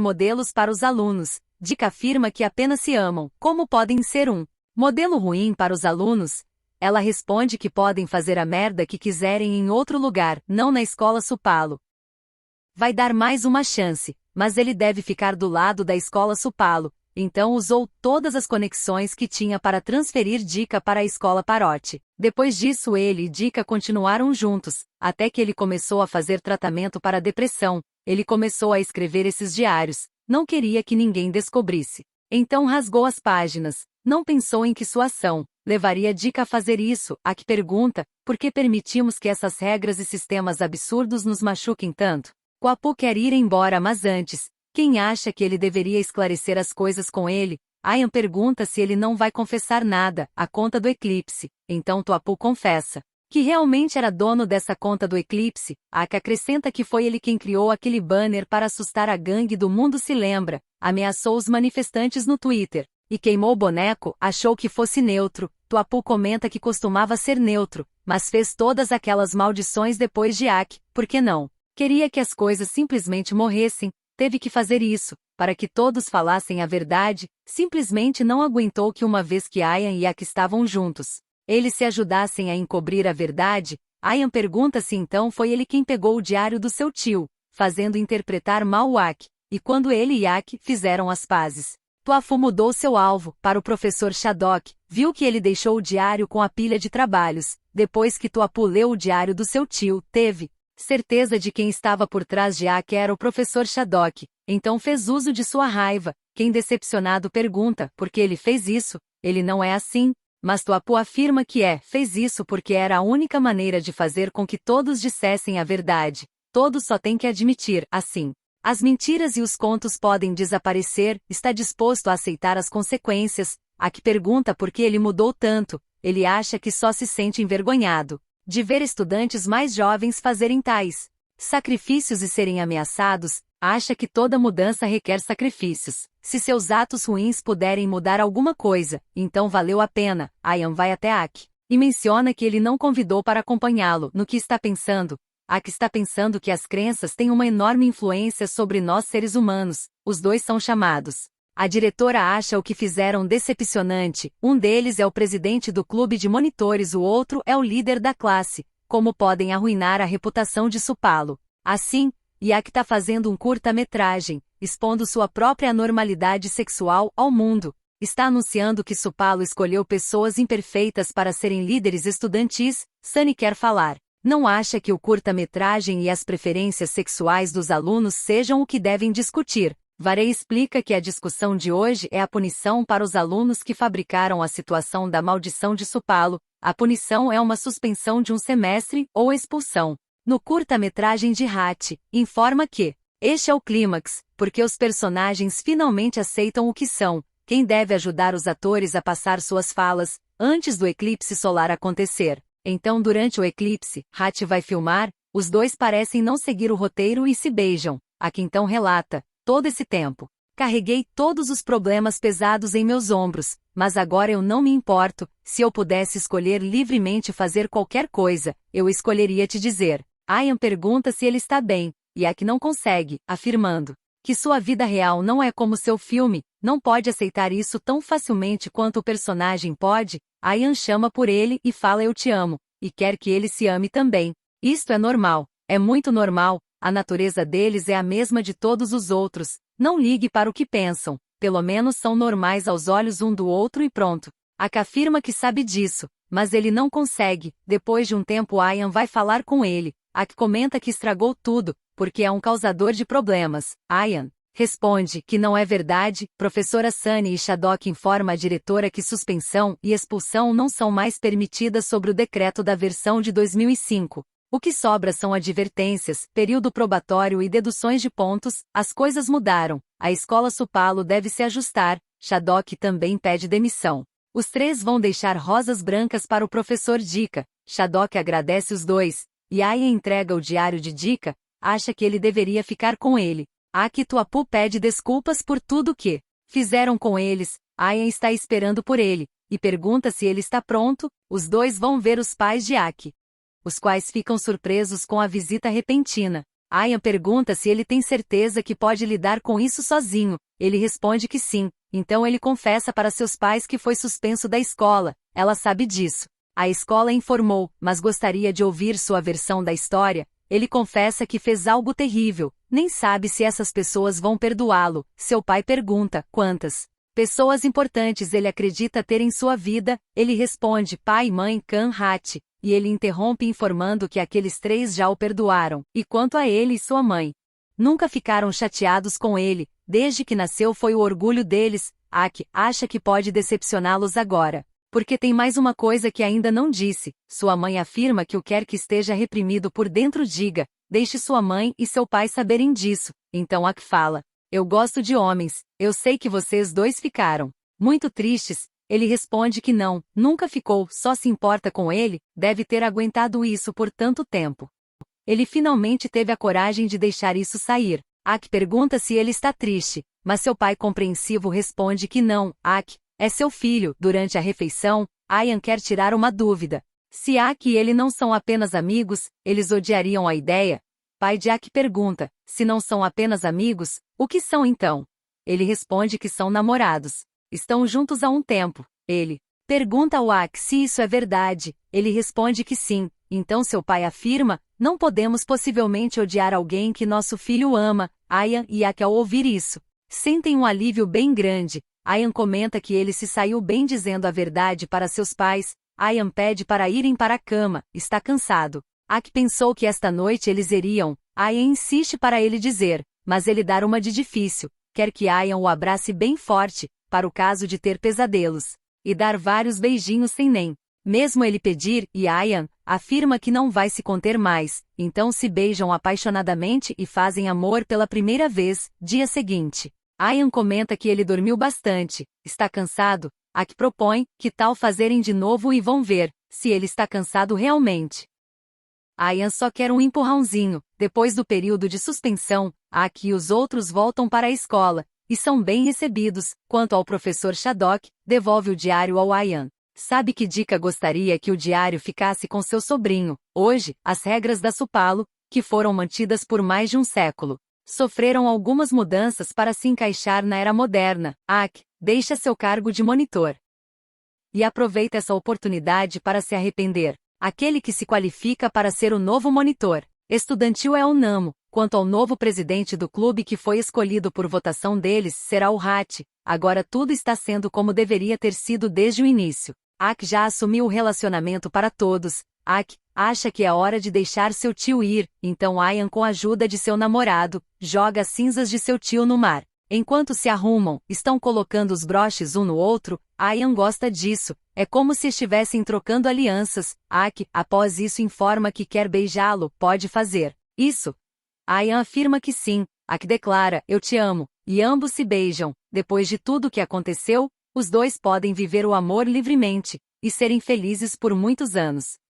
S1: modelos para os alunos. Dika afirma que apenas se amam. Como podem ser um modelo ruim para os alunos? Ela responde que podem fazer a merda que quiserem em outro lugar, não na escola Supalo. Vai dar mais uma chance, mas ele deve ficar do lado da escola Supalo. Então usou todas as conexões que tinha para transferir Dika para a escola Parote. Depois disso ele e Dika continuaram juntos, até que ele começou a fazer tratamento para depressão. Ele começou a escrever esses diários. Não queria que ninguém descobrisse. Então rasgou as páginas. Não pensou em que sua ação levaria Dika a fazer isso. Aki pergunta, por que permitimos que essas regras e sistemas absurdos nos machuquem tanto? Tuapu quer ir embora, mas antes, quem acha que ele deveria esclarecer as coisas com ele? Ayan pergunta se ele não vai confessar nada, a conta do Eclipse. Então Tuapu confessa que realmente era dono dessa conta do Eclipse. Aki acrescenta que foi ele quem criou aquele banner para assustar a gangue do mundo. Se lembra? Ameaçou os manifestantes no Twitter e queimou o boneco. Achou que fosse neutro. Tuapu comenta que costumava ser neutro, mas fez todas aquelas maldições depois de Aki. Por que não? Queria que as coisas simplesmente morressem. Teve que fazer isso, para que todos falassem a verdade. Simplesmente não aguentou que uma vez que Ayan e Aki estavam juntos, eles se ajudassem a encobrir a verdade. Ayan pergunta se então foi ele quem pegou o diário do seu tio, fazendo interpretar mal o Aki, e quando ele e Aki fizeram as pazes. Tuafu mudou seu alvo para o professor Shadok. Viu que ele deixou o diário com a pilha de trabalhos. Depois que Tuapu leu o diário do seu tio, teve certeza de quem estava por trás de Aki era o professor Shadok. Então fez uso de sua raiva. Quem decepcionado pergunta por que ele fez isso. Ele não é assim. Mas Tuapu afirma que fez isso porque era a única maneira de fazer com que todos dissessem a verdade. Todos só têm que admitir, assim. As mentiras e os contos podem desaparecer. Está disposto a aceitar as consequências. Aki pergunta por que ele mudou tanto. Ele acha que só se sente envergonhado de ver estudantes mais jovens fazerem tais sacrifícios e serem ameaçados. Acha que toda mudança requer sacrifícios. Se seus atos ruins puderem mudar alguma coisa, então valeu a pena. Ayan vai até Aki e menciona que ele não convidou para acompanhá-lo. No que está pensando? Aki está pensando que as crenças têm uma enorme influência sobre nós seres humanos. Os dois são chamados. A diretora acha o que fizeram decepcionante. Um deles é o presidente do clube de monitores, o outro é o líder da classe. Como podem arruinar a reputação de Supalo? Assim, Aki está fazendo um curta-metragem, expondo sua própria anormalidade sexual ao mundo. Está anunciando que Supalo escolheu pessoas imperfeitas para serem líderes estudantis. Sunny quer falar. Não acha que o curta-metragem e as preferências sexuais dos alunos sejam o que devem discutir. Varei explica que a discussão de hoje é a punição para os alunos que fabricaram a situação da maldição de Supalo. A punição é uma suspensão de um semestre ou expulsão. No curta-metragem de Hatch, informa que este é o clímax, porque os personagens finalmente aceitam o que são. Quem deve ajudar os atores a passar suas falas antes do eclipse solar acontecer. Então, durante o eclipse, Hatch vai filmar. Os dois parecem não seguir o roteiro e se beijam. Aqui então relata: todo esse tempo, carreguei todos os problemas pesados em meus ombros, mas agora eu não me importo. Se eu pudesse escolher livremente fazer qualquer coisa, eu escolheria te dizer. Ian pergunta se ele está bem, e Aki não consegue, afirmando que sua vida real não é como seu filme, não pode aceitar isso tão facilmente quanto o personagem pode. Ian chama por ele e fala eu te amo, e quer que ele se ame também. Isto é normal, é muito normal, a natureza deles é a mesma de todos os outros, não ligue para o que pensam, pelo menos são normais aos olhos um do outro e pronto. Aki afirma que sabe disso, mas ele não consegue. Depois de um tempo Ian vai falar com ele. Aki comenta que estragou tudo, porque é um causador de problemas. Ian responde que não é verdade. Professora Sunny e Shadok informa a diretora que suspensão e expulsão não são mais permitidas sobre o decreto da versão de 2005. O que sobra são advertências, período probatório e deduções de pontos. As coisas mudaram. A escola Supalo deve se ajustar. Shadok também pede demissão. Os três vão deixar rosas brancas para o professor Dika. Shadok agradece os dois. E Ian entrega o diário de Dika. Acha que ele deveria ficar com ele. Aki Tuapu pede desculpas por tudo que fizeram com eles. Ian está esperando por ele, e pergunta se ele está pronto. Os dois vão ver os pais de Aki, os quais ficam surpresos com a visita repentina. Ian pergunta se ele tem certeza que pode lidar com isso sozinho. Ele responde que sim, então ele confessa para seus pais que foi suspenso da escola. Ela sabe disso. A escola informou, mas gostaria de ouvir sua versão da história. Ele confessa que fez algo terrível, nem sabe se essas pessoas vão perdoá-lo. Seu pai pergunta, quantas pessoas importantes ele acredita ter em sua vida? Ele responde, pai, mãe, Khan, Hatch, e ele interrompe informando que aqueles três já o perdoaram, e quanto a ele e sua mãe, nunca ficaram chateados com ele, desde que nasceu foi o orgulho deles. Aki acha que pode decepcioná-los agora, porque tem mais uma coisa que ainda não disse. Sua mãe afirma que o quer que esteja reprimido por dentro diga, deixe sua mãe e seu pai saberem disso. Então Aki fala, eu gosto de homens, eu sei que vocês dois ficaram muito tristes. Ele responde que não, nunca ficou, só se importa com ele, deve ter aguentado isso por tanto tempo. Ele finalmente teve a coragem de deixar isso sair. Aki pergunta se ele está triste, mas seu pai compreensivo responde que não. Aki é seu filho. Durante a refeição, Ian quer tirar uma dúvida. Se Aki e ele não são apenas amigos, eles odiariam a ideia. Pai de Aki pergunta, se não são apenas amigos, o que são então? Ele responde que são namorados. Estão juntos há um tempo. Ele pergunta ao Aki se isso é verdade. Ele responde que sim. Então seu pai afirma, não podemos possivelmente odiar alguém que nosso filho ama. Ian e Aki ao ouvir isso, sentem um alívio bem grande. Ian comenta que ele se saiu bem dizendo a verdade para seus pais. Ian pede para irem para a cama, está cansado. Aki pensou que esta noite eles iriam. Ian insiste para ele dizer, mas ele dá uma de difícil. Quer que Ian o abrace bem forte, para o caso de ter pesadelos, e dar vários beijinhos sem nem mesmo ele pedir, e Ian afirma que não vai se conter mais. Então se beijam apaixonadamente e fazem amor pela primeira vez. Dia seguinte, Ian comenta que ele dormiu bastante, está cansado. Aki propõe, que tal fazerem de novo e vão ver se ele está cansado realmente. Ian só quer um empurrãozinho. Depois do período de suspensão, Aki e os outros voltam para a escola, e são bem recebidos. Quanto ao professor Shadok, devolve o diário ao Ian. Sabe que Dika gostaria que o diário ficasse com seu sobrinho. Hoje, as regras da Supalo, que foram mantidas por mais de um século, sofreram algumas mudanças para se encaixar na era moderna. Aki deixa seu cargo de monitor e aproveita essa oportunidade para se arrepender. Aquele que se qualifica para ser o novo monitor estudantil é o Namo. Quanto ao novo presidente do clube que foi escolhido por votação deles, será o Hatch. Agora tudo está sendo como deveria ter sido desde o início. Aki já assumiu o relacionamento para todos. Aki acha que é hora de deixar seu tio ir, então Ian, com a ajuda de seu namorado, joga as cinzas de seu tio no mar. Enquanto se arrumam, estão colocando os broches um no outro. Ian gosta disso. É como se estivessem trocando alianças. Aki, após isso, informa que quer beijá-lo. Pode fazer isso? Ian afirma que sim. Aki declara, eu te amo. E ambos se beijam. Depois de tudo o que aconteceu, os dois podem viver o amor livremente e serem felizes por muitos anos.